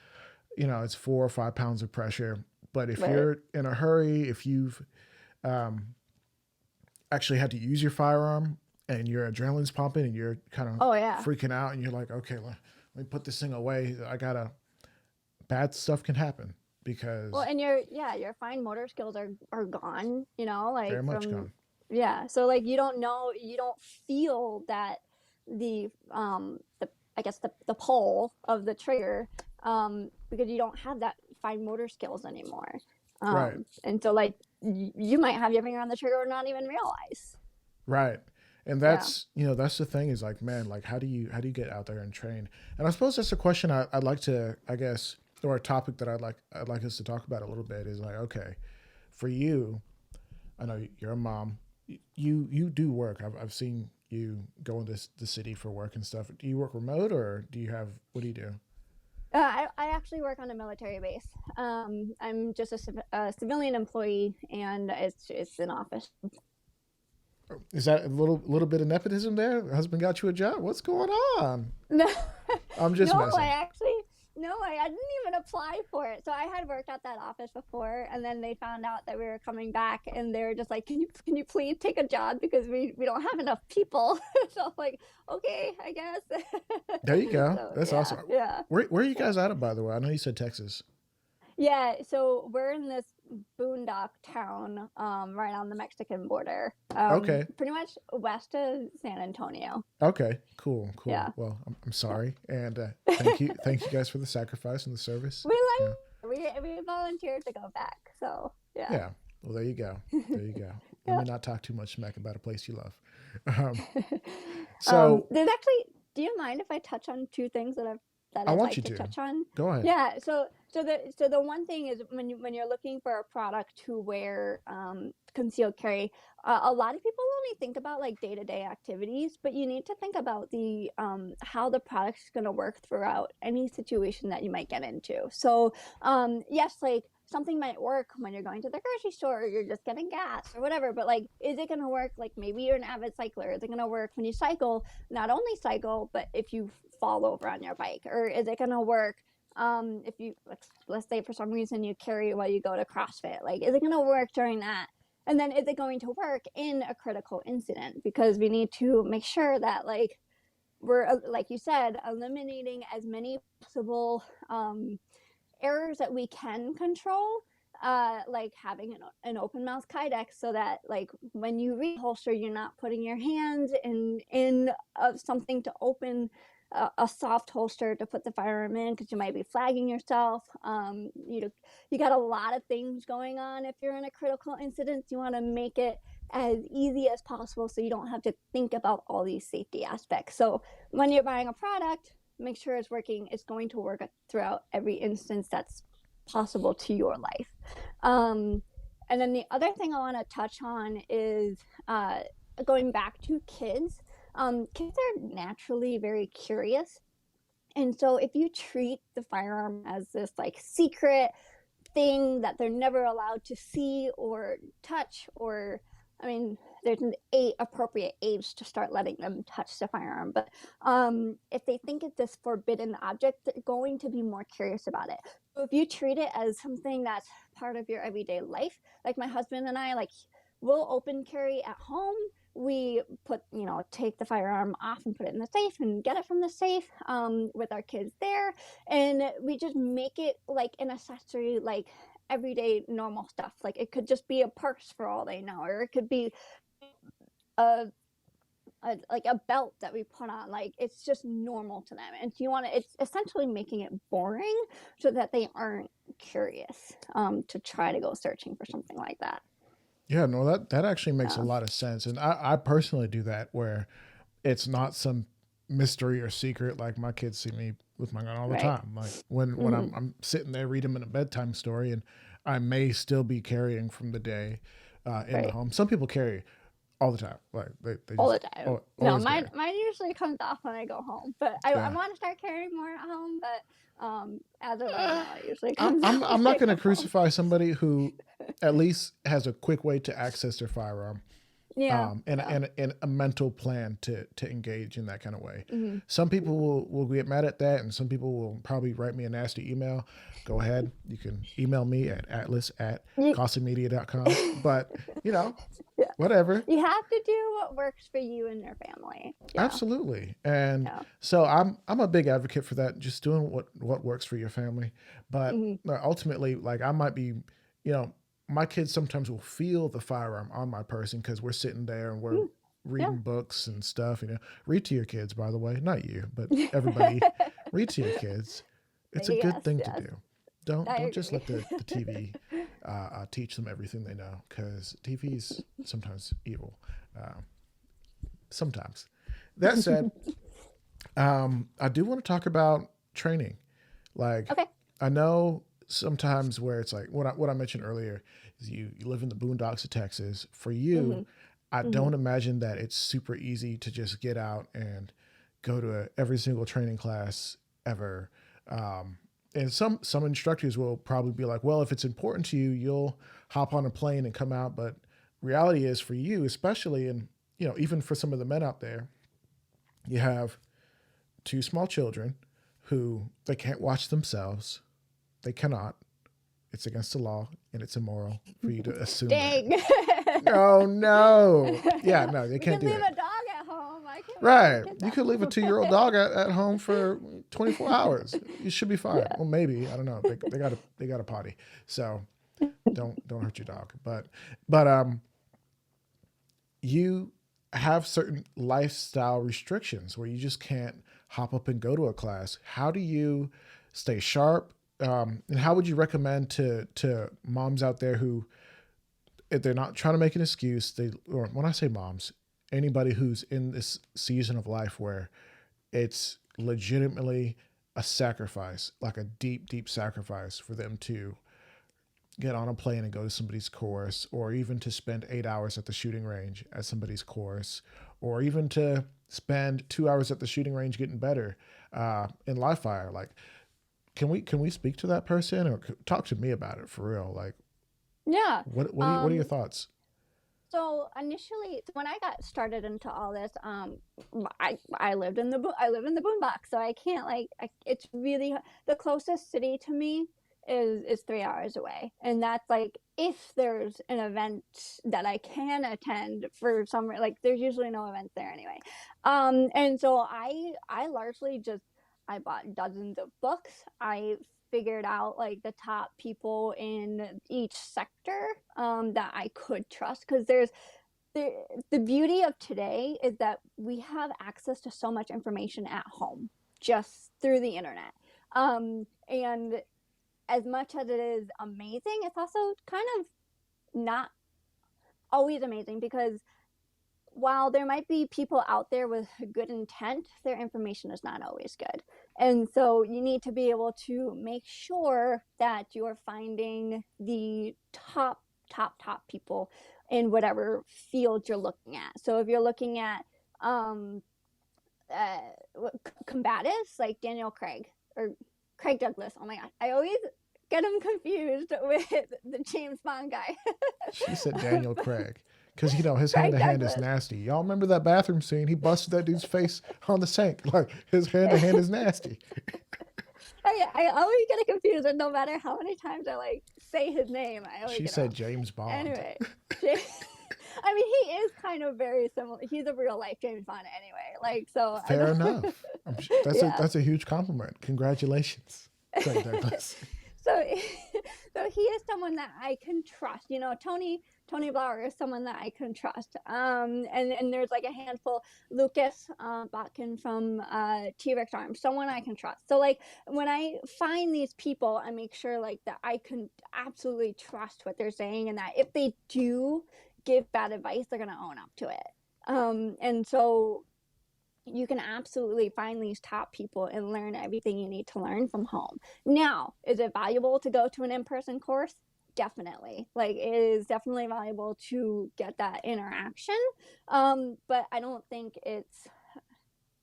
it's 4 or 5 pounds of pressure. But if Right. you're in a hurry, if you've actually had to use your firearm and your adrenaline's pumping and you're kind of Oh yeah. freaking out and you're like, okay, let me put this thing away. Bad stuff can happen Well, because and your fine motor skills are gone, very like much from, gone. yeah. So like you don't know, you don't feel that the I guess the pull of the trigger, because you don't have that fine motor skills anymore. Right, And so like you might have your finger on the trigger or not even realize. right. And Yeah. that's the thing is like, man, like how do you get out there and train? And I suppose that's a question I'd like to, I guess, or a topic that I'd like us to talk about a little bit is like, okay, for you, I know you're a mom. You do work. I've seen you go into the city for work and stuff. Do you work remote or do you have what do you do? I actually work on a military base. I'm just a civilian employee, and it's an office. Is that a little bit of nepotism there? Husband got you a job. What's going on? No, I'm just no, messing. I didn't even apply for it. So I had worked at that office before, and then they found out that we were coming back, and they were just like, can you please take a job because we don't have enough people." So I'm like, okay, I guess. There you go. So That's yeah, awesome. yeah. Where are you Yeah. guys out of, by the way? I know you said Texas. Yeah, so we're in this boondock town, right on the Mexican border, Okay. pretty much west of San Antonio. Okay. Cool. Cool. Yeah, Well, I'm yeah. sorry, and thank you guys for the sacrifice and the service. We Yeah. like we volunteered to go back, so yeah, Yeah. Well, there you go. There you go. Let yeah. me not talk too much smack about a place you love. Um, so There's actually. Do you mind if I touch on two things that I I'd want like you to to touch on? go ahead. Yeah. So the one thing is when you're looking for a product to wear, concealed carry, a lot of people only think about like day to day activities, but you need to think about the how the product is going to work throughout any situation that you might get into. So yes, like something might work when you're going to the grocery store or you're just getting gas or whatever, but like is it going to work, like maybe you're an avid cycler, is it going to work when you cycle, not only cycle but if you fall over on your bike, or is it going to work if you, let's say for some reason you carry while you go to CrossFit, like is it going to work during that, and then is it going to work in a critical incident, because we need to make sure that like we're, like you said, eliminating as many possible errors that we can control, like having an open mouth kydex, so that like when you reholster, you're not putting your hands in something to open a soft holster to put the firearm in, because you might be flagging yourself. You got a lot of things going on. If you're in a critical incident, you want to make it as easy as possible so you don't have to think about all these safety aspects. So when you're buying a product, make sure it's working. It's going to work throughout every instance that's possible to your life. Um, and then the other thing I want to touch on is going back to kids. Kids are naturally very curious. And so if you treat the firearm as this like secret thing that they're never allowed to see or touch, or I mean, there's an appropriate age to start letting them touch the firearm, but if they think it's this forbidden object, they're going to be more curious about it. So if you treat it as something that's part of your everyday life, like my husband and I, like we'll open carry at home. We put, take the firearm off and put it in the safe and get it from the safe, with our kids there, and we just make it like an accessory, like everyday normal stuff. Like it could just be a purse for all they know, or it could be a, like a belt that we put on. Like it's just normal to them, and you want to, it's essentially making it boring so that they aren't curious to try to go searching for something like that. Yeah, no, that actually makes a Yeah. lot of sense, and I personally do that where it's not some mystery or secret. Like my kids see me with my gun all the Right. time. Like when Mm-hmm. I'm sitting there reading them in a bedtime story, and I may still be carrying from the day in the Right. home. Some people carry all the time, like they All just the time. No, always mine carry. mine usually comes off when I go home, but I Yeah. want to start carrying more at home. But as of right Uh, now, it usually I'm comes I'm off when I'm not I going to go home. crucify somebody who at least has a quick way to access their firearm, Yeah, and, yeah. and a mental plan to engage in that kind of way. Mm-hmm. Some people will get mad at that, and some people will probably write me a nasty email. Go ahead. You can email me at atlas at You, costlymedia.com. But, you know, yeah, whatever. you have to do what works for you and your family. Yeah, Absolutely. And yeah. so I'm a big advocate for that, just doing what works for your family. But Mm-hmm. ultimately, like I might be, you know, my kids sometimes will feel the firearm on my person because we're sitting there and we're Yeah. reading books and stuff. Read to your kids, by the way, not you, but everybody, read to your kids. It's a good Yes, thing to yes, do. I Don't just agree. let the TV teach them everything they know, because TV's sometimes evil. Uh, sometimes. That said, I do want to talk about training. Like, Okay. I know sometimes where it's like what I mentioned earlier is you live in the boondocks of Texas. For you, Mhm. I Mhm. don't imagine that it's super easy to just get out and go to every single training class ever. Um, and some instructors will probably be like, well, if it's important to you, you'll hop on a plane and come out. But reality is for you, especially, and even for some of the men out there, you have two small children who they can't watch themselves. They cannot. It's against the law and it's immoral for you to assume that. Dang. No, no. Yeah, no, they We can't can do leave it. a dog at home. I can watch my Right. kids You at could leave a home. 2-year-old dog at home for 24 hours. You should be fine. Yeah. Well, maybe. I don't know. They got a potty. So don't hurt your dog. But you have certain lifestyle restrictions where you just can't hop up and go to a class. How do you stay sharp? And how would you recommend to moms out there who, if they're not trying to make an excuse, or when I say moms, anybody who's in this season of life where it's legitimately a sacrifice, like a deep, deep sacrifice for them to get on a plane and go to somebody's course, or even to spend 8 hours at the shooting range at somebody's course, or even to spend 2 hours at the shooting range getting better in live fire. Like, can we speak to that person or talk to me about it for real? Like, Yeah. what are your Um, thoughts? so initially, when I got started into all this, I lived in I live in the boondocks, so I can't it's really the closest city to me is 3 hours away, and that's like if there's an event that I can attend for some like there's usually no events there anyway, and so I largely just I bought dozens of books. I figured out like the top people in each sector that I could trust because the, the beauty of today is that we have access to so much information at home just through the internet. And as much as it is amazing, it's also kind of not always amazing because while there might be people out there with good intent, their information is not always good. And so you need to be able to make sure that you're finding the top people in whatever field you're looking at. So if you're looking at um, combatives like Daniel Craig or Craig Douglas, oh my God, I always get him confused with the James Bond guy. She said Daniel Craig. Because, his hand Craig to hand is Douglas. nasty. Y'all remember that bathroom scene? He busted that dude's face on the sink. Like, his hand to hand is nasty. I always get it confused, and no matter how many times I like say his name, I always She get it said wrong. James Bond. Anyway, I mean, he is kind of very similar. He's a real life James Bond anyway. Like, so I Fair don't. enough. That's a Yeah. that's a huge compliment. Congratulations, Craig Douglas. So so he is someone that I can trust. Tony Blauer is someone that I can trust. And there's like a handful. Lucas Botkin from T-Rex Arms, someone I can trust. So like when I find these people, I make sure like that I can absolutely trust what they're saying, and that if they do give bad advice, they're gonna own up to it. And so you can absolutely find these top people and learn everything you need to learn from home. Now, is it valuable to go to an in-person course? Definitely. Like it is definitely valuable to get that interaction. But I don't think it's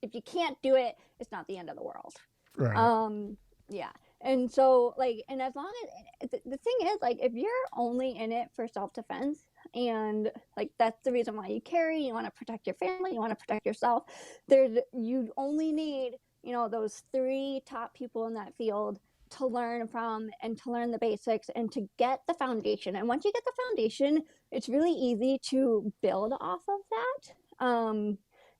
if you can't do it, it's not the end of the world. Right. Um, yeah. And so like and as long as the thing is like if you're only in it for self-defense and like that's the reason why you carry, you want to protect your family, you want to protect yourself, you only need, those three top people in that field to learn from and to learn the basics and to get the foundation. And once you get the foundation, it's really easy to build off of that.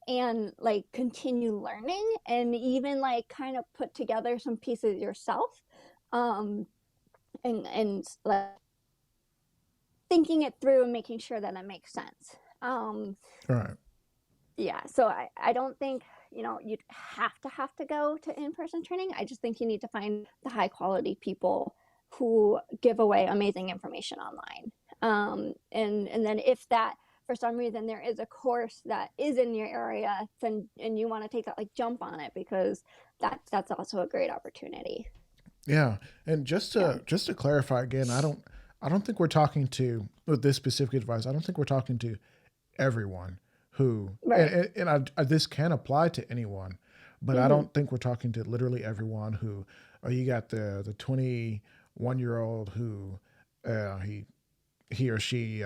And like continue learning and even like kind of put together some pieces yourself, um and like thinking it through and making sure that it makes sense. Right. Yeah, so I don't think you'd have to go to in-person training. I just think you need to find the high quality people who give away amazing information online. And then if that for some reason there is a course that is in your area, then and you want to take that like jump on it because that's also a great opportunity. Yeah, and Yeah. just to clarify again, I don't think we're talking to with this specific advice. I don't think we're talking to everyone who Right. this can apply to anyone, but I Mhm. don't think we're talking to literally everyone who. Oh, you got the 21-year old who he or she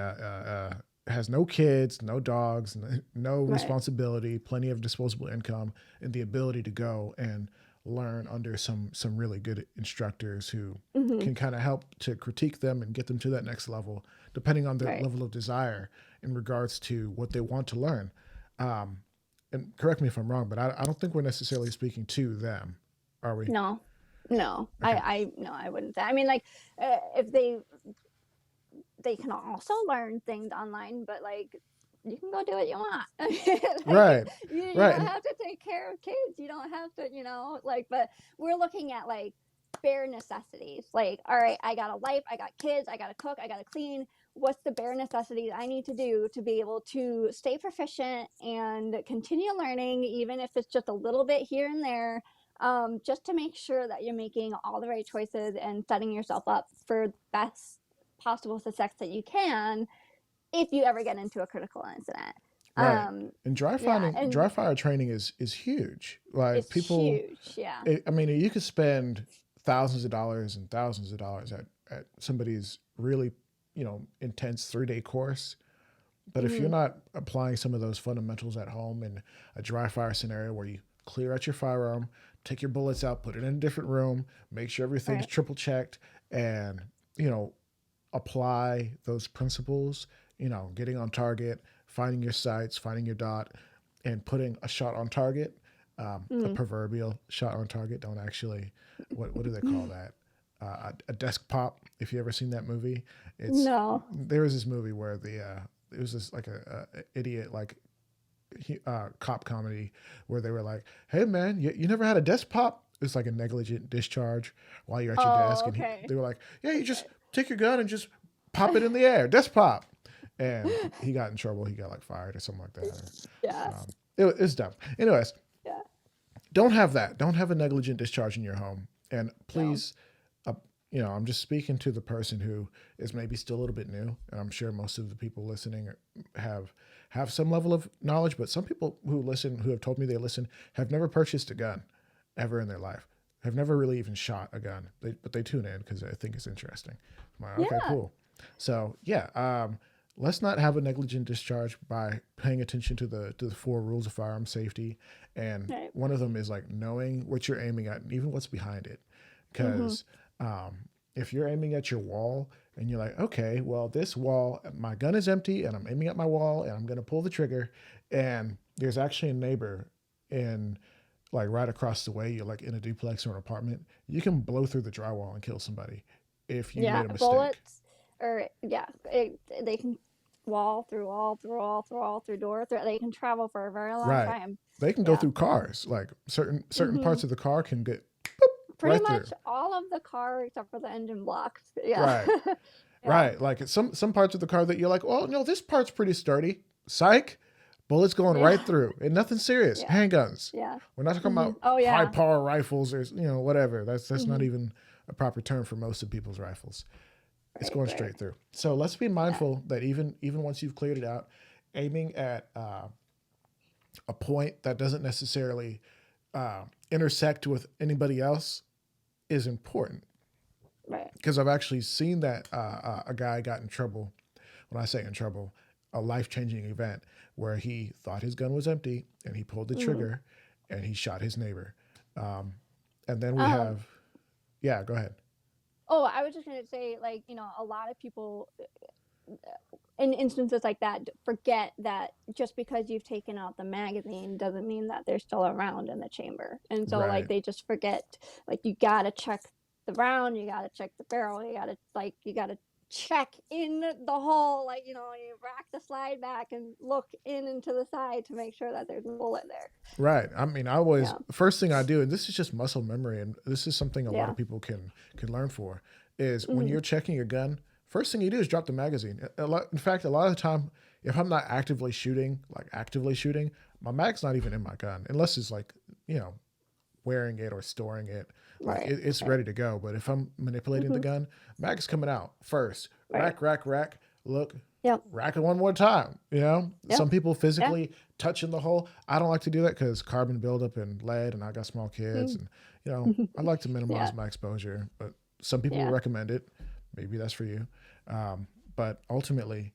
has no kids, no dogs, no Right. responsibility, plenty of disposable income, and the ability to go and learn under some really good instructors who Mhm. can kind of help to critique them and get them to that next level, depending on their Right. level of desire in regards to what they want to learn. Um, and correct me if I'm wrong, but I don't think we're necessarily speaking to them, are we? No. No. Okay. No, I wouldn't say. I mean, like, if they can also learn things online, but like you can go do what you want. Like Right. you Right. don't And have to take care of kids. You don't have to, like. But we're looking at like bare necessities. Like, all right, I got a life, I got kids, I got to cook, I got to clean. What's the bare necessities I need to do to be able to stay proficient and continue learning, even if it's just a little bit here and there, just to make sure that you're making all the right choices and setting yourself up for best possible success that you can if you ever get into a critical incident. right. Um, And yeah, dry and fire training is huge. Like it's people, huge. Yeah. I mean, you could spend thousands of dollars and thousands of dollars at somebody's really, intense 3-day course. But if you're Mm-hmm. not applying some of those fundamentals at home in a dry fire scenario where you clear out your firearm, take your bullets out, put it in a different room, make sure everything's Right. triple checked, and you know apply those principles, getting on target, finding your sights, finding your dot, and putting a shot on target, a Mm. proverbial shot on target. Don't actually, what do they call that? A desk pop. If you ever seen that movie, it's No. there was this movie where it was this like a idiot like cop comedy where they were like, "Hey man, you never had a desk pop?" It's like a negligent discharge while you're at your desk, Oh, and okay. they were like, "Yeah, you just Okay. take your gun and just pop it in the air, desk pop." And he got in trouble. He got like fired or something like that. Yeah. It's dumb. Anyways, Yeah. don't have that. Don't have a negligent discharge in your home. And No. please, uh, I'm just speaking to the person who is maybe still a little bit new, and I'm sure most of the people listening have some level of knowledge. But some people who listen, who have told me they listen, have never purchased a gun ever in their life. Have never really even shot a gun, but they tune in because I think it's interesting. I'm like, okay, Yeah. cool. So yeah, let's not have a negligent discharge by paying attention to the 4 rules of firearm safety, and Right. one of them is like knowing what you're aiming at and even what's behind it, Mm-hmm. because if you're aiming at your wall and you're like, okay, well, this wall, my gun is empty and I'm aiming at my wall and I'm going to pull the trigger, and there's actually a neighbor in like right across the way, you're like in a duplex or an apartment, you can blow through the drywall and kill somebody if you Yeah. made a mistake. Bullets, or yeah, they can wall through wall through wall through wall through door. They can travel for a very long Right. time. They can go Yeah. through cars. Like certain Mm-hmm. parts of the car can get Pretty right through. much all of the car except for the engine blocks. Yeah. Right. Yeah. Right. Like some parts of the car that you're like, oh no, this part's pretty sturdy. Psych. Bullets going right Yeah. through. And nothing serious. Yeah. Handguns. Yeah. We're not talking Mm-hmm. about Oh high yeah. power rifles or whatever. That's not Mm-hmm. even a proper term for most of people's rifles. It's Right. going Right. straight through. So let's be Yeah. mindful that even once you've cleared it out, aiming at a point that doesn't necessarily intersect with anybody else is important, Right. because I've actually seen that a guy got in trouble. When I say in trouble, a life changing event where he thought his gun was empty and he pulled the Mm-hmm. trigger and he shot his neighbor. Um, and then we Um. have, yeah, go ahead. Oh, I was just gonna say, like, a lot of people in instances like that forget that just because you've taken out the magazine doesn't mean that they're still around in the chamber. And so like Right, they just forget, like, you gotta check the round, you gotta check the barrel, you gotta check in the hole, like, you rack the slide back and look in into the side to make sure that there's a bullet there. right. I mean, I always Yeah. first thing I do, and this is just muscle memory, and this is something a lot Yeah. of people can learn for, is when Mm-hmm. you're checking your gun. First thing you do is drop the magazine. In fact, a lot of the time, if I'm not actively shooting, my mag's not even in my gun, unless it's like you know wearing it or storing it. Like Right. it's Right. ready to go. But if I'm manipulating the Hmm. gun, mag's coming out first. Right. Rack, rack, rack. Look, Yep. rack it one more time. You know, Yep. some people Yeah. physically touching the hole. I don't like to do that because carbon buildup and lead, and I got small kids, Mm. and I like to Yeah. minimize my exposure. But some people will Yeah. recommend it. Maybe that's for you. But ultimately,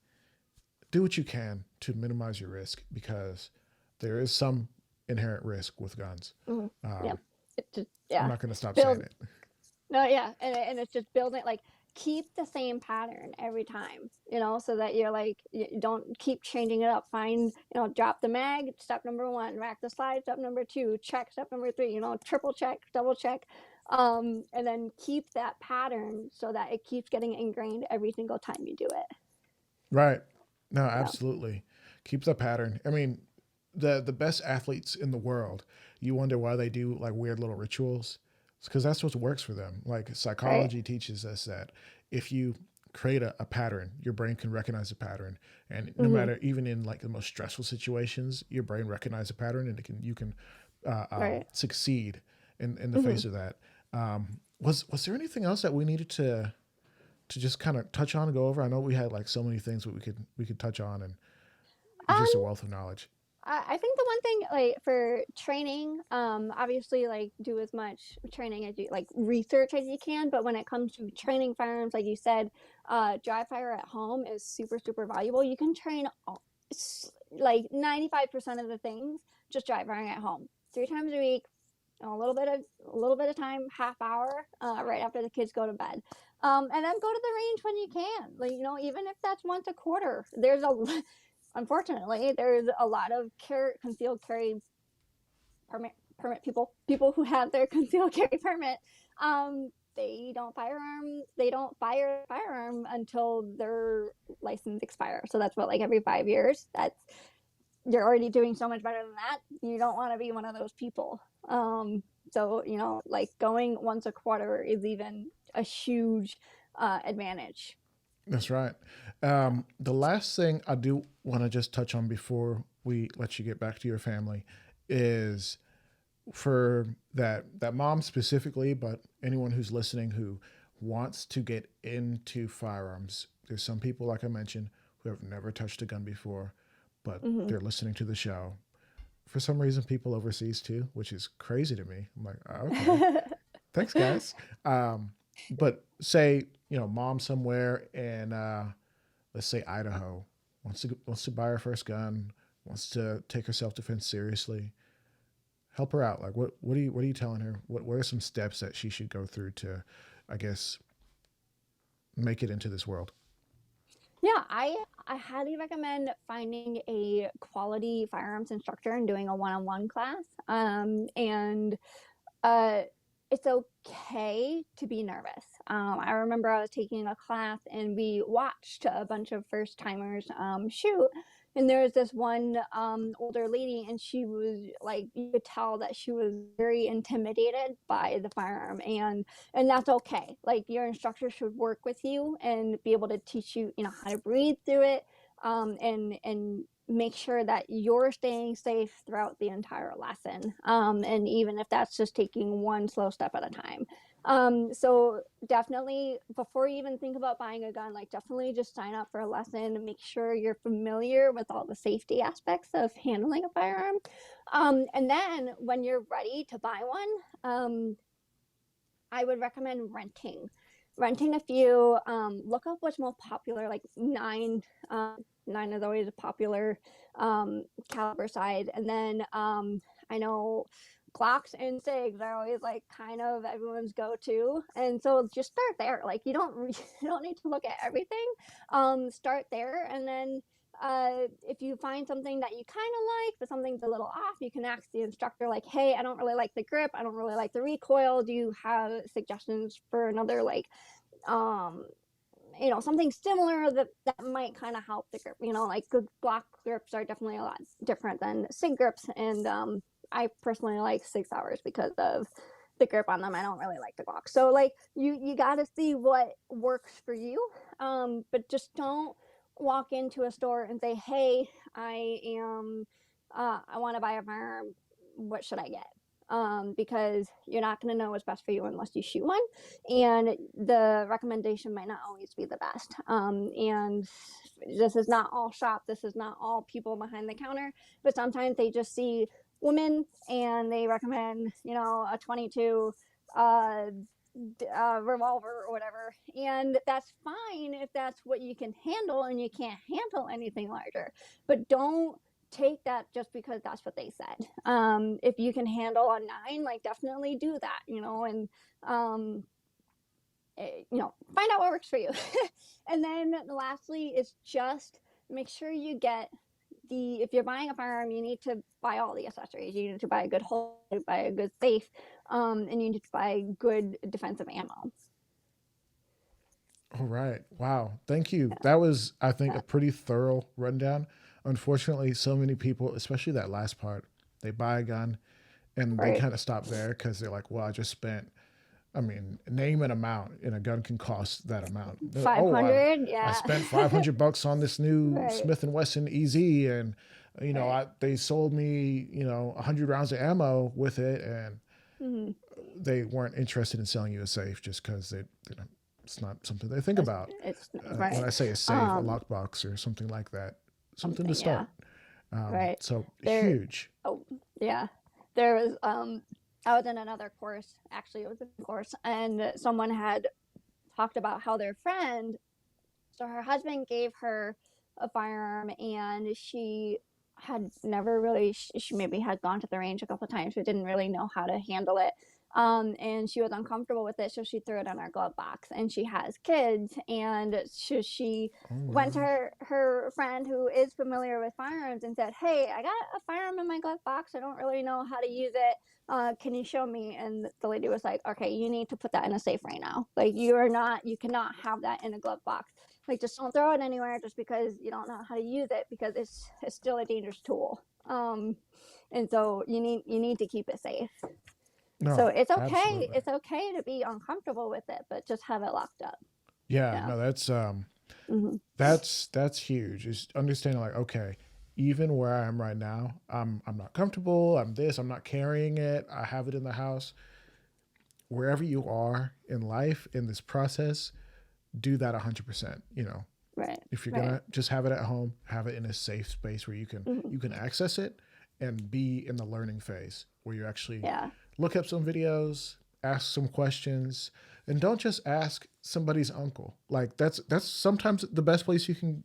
do what you can to minimize your risk because there is some inherent risk with guns. Hmm. Yeah. Um, It just, I'm yeah. not going to stop saying Build. it. No, yeah, and it's just building like keep the same pattern every time, so that you're like you don't keep changing it up. Find, drop the mag, step number one, rack the slide, step number two, check step number three, triple check, double check, and then keep that pattern so that it keeps getting ingrained every single time you do it. Right. No, Yeah. absolutely. Keep the pattern. I mean, the best athletes in the world, you wonder why they do like weird little rituals. It's because that's what works for them. Like Right. psychology teaches us that if you create a pattern, your brain can recognize a pattern, and no Mm-hmm. matter even in like the most stressful situations, your brain recognizes a pattern, and you can Right. succeed in the Mm-hmm. face of that. Was there anything else that we needed to just kind of touch on and go over? I know we had like so many things that we could touch on, and you're Um, just a wealth of knowledge. I think the one thing like for training, obviously like do as much training as you like research as you can. But when it comes to training firearms, like you said, dry fire at home is super super valuable. You can train like 95% of the things just dry firing at home 3 times a week, a little bit of time, half hour, right after the kids go to bed. And then go to the range when you can. Like, even if that's once a quarter. Unfortunately, there's a lot of concealed carry permit people who have their concealed carry permit. They don't fire a firearm until their license expires. So that's what, like every 5 years. You're already doing so much better than that. You don't want to be one of those people. So like going once a quarter is even a huge advantage. That's right. Yeah. The last thing I do want to just touch on before we let you get back to your family is for that mom specifically, but anyone who's listening who wants to get into firearms. There's some people, like I mentioned, who have never touched a gun before, but Mm-hmm. they're listening to the show. For some reason, people overseas too, which is crazy to me. I'm like, "Oh, okay, thanks, guys." But say mom somewhere in let's say Idaho wants to buy her first gun, wants to take her self defense seriously. Help her out. Like what are you telling her? What are some steps that she should go through to, I guess, make it into this world? Yeah, I highly recommend finding a quality firearms instructor and doing a one-on-one class. And uh, it's okay to be nervous. I remember I was taking a class and we watched a bunch of first timers shoot. And there was this one older lady, and she was like, you could tell that she was very intimidated by the firearm, and that's okay. Like your instructor should work with you and be able to teach you, how to breathe through it, and make sure that you're staying safe throughout the entire lesson. And even if that's just taking one slow step at a time. So definitely before you even think about buying a gun, like definitely just sign up for a lesson and make sure you're familiar with all the safety aspects of handling a firearm. And then when you're ready to buy one, I would recommend renting a few. Look up what's most popular, like nine is always a popular caliber side. And then I know Glocks and Sigs are always like kind of everyone's go-to, and so just start there. Like you don't you don't need to look at everything. Start there, and then if you find something that you kind of like, but something's a little off, you can ask the instructor, like, hey, I don't really like the grip, I don't really like the recoil. Do you have suggestions for another, like, um, something similar that might kind of help the grip? Like good block grips are definitely a lot different than SIG grips, and I personally like 6 hours because of the grip on them. I don't really like the Glock. So like you got to see what works for you, but just don't walk into a store and say, hey, I want to buy a firearm, what should I get? because you're not going to know what's best for you unless you shoot one. And the recommendation might not always be the best. And this is not all shop, this is not all people behind the counter, but sometimes they just see women and they recommend, a 22 uh, revolver or whatever. And that's fine if that's what you can handle and you can't handle anything larger. But don't take that just because that's what they said. If you can handle a 9, like definitely do that, and find out what works for you. And then lastly is just make sure you get if you're buying a firearm, you need to buy all the accessories. You need to buy a good hold, buy a good safe, and you need to buy good defensive ammo. All right. Wow. Thank you. That was, I think, Yeah, a pretty thorough rundown. Unfortunately, so many people, especially that last part, they buy a gun and they right. kind of stop there because they're like, well, I just spent, I mean, name an amount and a gun can cost that amount. Oh, $500, I yeah. spent $500 on this new Right. Smith and Wesson EZ and, Right. they sold me, 100 rounds of ammo with it and Mm-hmm. they weren't interested in selling you a safe just because it's not something they think it's, about. it's When right. I say a safe, a lockbox or something like that, something to Something, yeah. start. Right. So There. huge. Oh, yeah. There was I was in another course, actually it was a course, and someone had talked about how their friend, so her husband gave her a firearm and she had never really, she maybe had gone to the range a couple of times but didn't really know how to handle it. And she was uncomfortable with it, so she threw it in her glove box. And she has kids, and she Oh went to wow. her friend who is familiar with firearms and said, "Hey, I got a firearm in my glove box. I don't really know how to use it. Can you show me?" And the lady was like, "Okay, you need to put that in a safe right now. Like you cannot have that in a glove box. Like just don't throw it anywhere just because you don't know how to use it, because it's still a dangerous tool. And so you need to keep it safe. So No, absolutely. it's okay to be uncomfortable with it, but just have it locked up." Yeah, Yeah. no, Mm-hmm. that's huge. Is understanding like, okay, even where I am right now, I'm not comfortable. I'm this. I'm not carrying it. I have it in the house. Wherever you are in life in this process, do that 100%. Right. If you're Right. gonna just have it at home, have it in a safe space where Mm-hmm. you can access it and be in the learning phase where you actually Yeah. look up some videos, ask some questions, and don't just ask somebody's uncle. Like that's sometimes the best place you can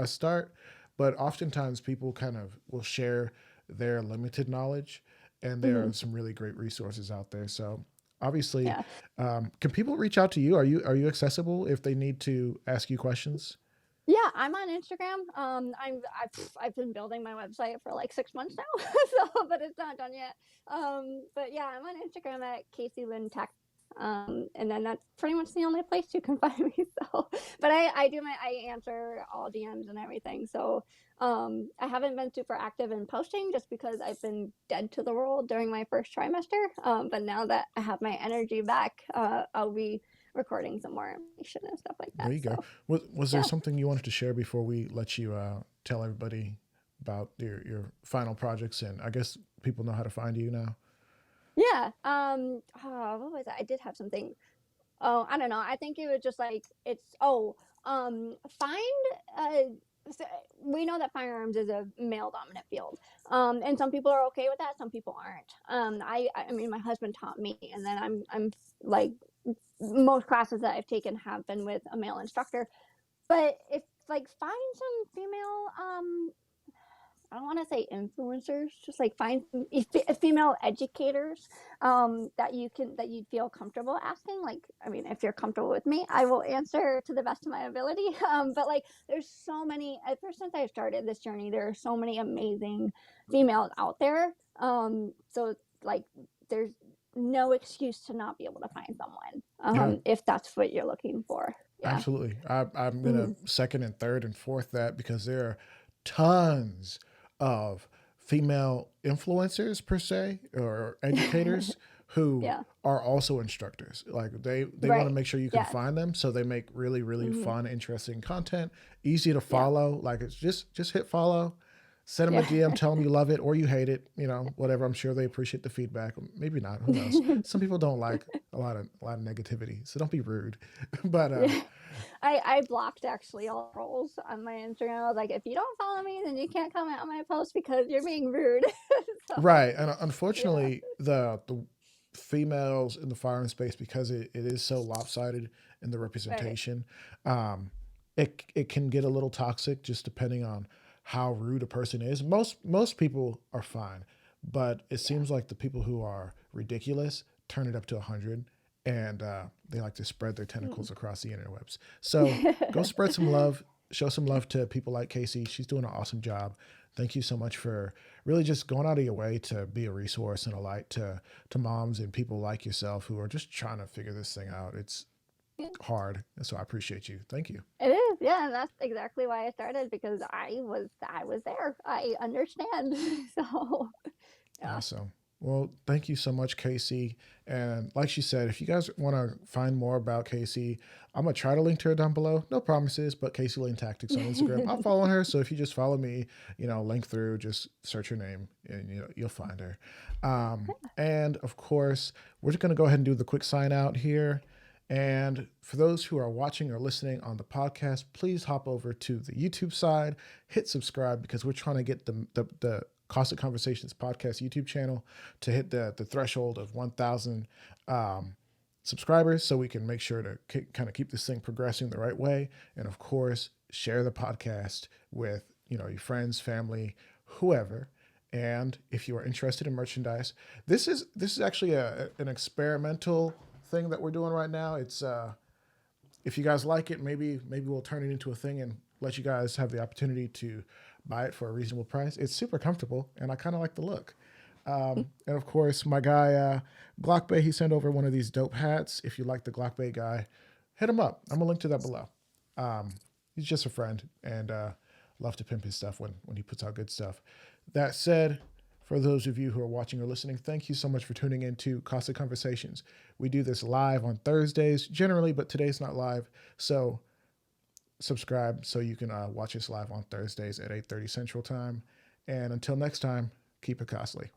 start, but oftentimes people kind of will share their limited knowledge, and there Mm-hmm. are some really great resources out there. So obviously, Yeah. can people reach out to you? Are you accessible if they need to ask you questions? Yeah, I'm on Instagram. I've been building my website for like 6 months now, so but it's not done yet. But yeah, I'm on Instagram at Casey Lynn Tech. And then that's pretty much the only place you can find me. So, but I answer all DMs and everything. So, I haven't been super active in posting just because I've been dead to the world during my first trimester. But now that I have my energy back, I'll be recording some more information and stuff like There that. you go. So, Was there yeah. something you wanted to share before we let you tell everybody about your final projects? And I guess people know how to find you now. Yeah. What was that? I did have something. Oh, I don't know. I think it was just like find uh so we know that firearms is a male dominant field. And some people are okay with that, some people aren't. I mean my husband taught me, and then I'm like most classes that I've taken have been with a male instructor. But if like find some female I don't want to say influencers, just like find female educators that you'd feel comfortable asking. Like, I mean, if you're comfortable with me, I will answer to the best of my ability. But like, there's so many. Ever since I started this journey, there are so many amazing females out there. So like, there's no excuse to not be able to find someone Yeah, if that's what you're looking for. Yeah. absolutely. I'm gonna Mm-hmm. second and third and fourth that because there are tons of female influencers per se or educators who Yeah. are also instructors. Like they want to Right. make sure you can Yes. find them, so they make really Mm-hmm. fun, interesting content, easy to Yeah. follow. Like it's just hit follow, Send them a Yeah. DM, tell them you love it or you hate it, whatever. I'm sure they appreciate the feedback. Maybe not. Who knows? Some people don't like a lot of negativity, so don't be rude. But Yeah. I blocked actually all trolls on my Instagram. I was like, if you don't follow me, then you can't comment on my post because you're being rude. So right, and yeah, unfortunately, the females in the firing space, because it is so lopsided in the right. representation, um, it can get a little toxic just depending on how rude a person is. Most people are fine, but it Yeah. seems like the people who are ridiculous turn it up to 100, and they like to spread their Mm. tentacles across the interwebs. So go spread some love, show some love to people like Casey. She's doing an awesome job. Thank you so much for really just going out of your way to be a resource and a light to moms and people like yourself who are just trying to figure this thing out. It's Yeah. hard, and so I appreciate you. Thank you. It is, yeah, and that's exactly why I started because I was there. I understand. So yeah. Awesome. Well, thank you so much, Casey. And like she said, if you guys want to find more about Casey, I'm gonna try to link to her down below. No promises, but Casey Lane Tactics on Instagram. I'm following her, so if you just follow me, link through, just search her name, and you'll find her. And of course, we're just gonna go ahead and do the quick sign out here. And for those who are watching or listening on the podcast, please hop over to the YouTube side, hit subscribe because we're trying to get the Caustic Conversations podcast YouTube channel to hit the threshold of 1,000 subscribers, so we can make sure to kind of keep this thing progressing the right way. And of course, share the podcast with your friends, family, whoever. And if you are interested in merchandise, this is actually an experimental thing that we're doing right now. It's if you guys like it, maybe we'll turn it into a thing and let you guys have the opportunity to buy it for a reasonable price. It's super comfortable, and I kind of like the look. And of course, my guy Glock Bay, he sent over one of these dope hats. If you like the Glock Bay guy, hit him up. I'm gonna link to that below. He's just a friend, and love to pimp his stuff when he puts out good stuff. That said, for those of you who are watching or listening, thank you so much for tuning in to Caustic Conversations. We do this live on Thursdays generally, but today's not live. So subscribe so you can watch us live on Thursdays at 8:30 Central Time. And until next time, keep it costly.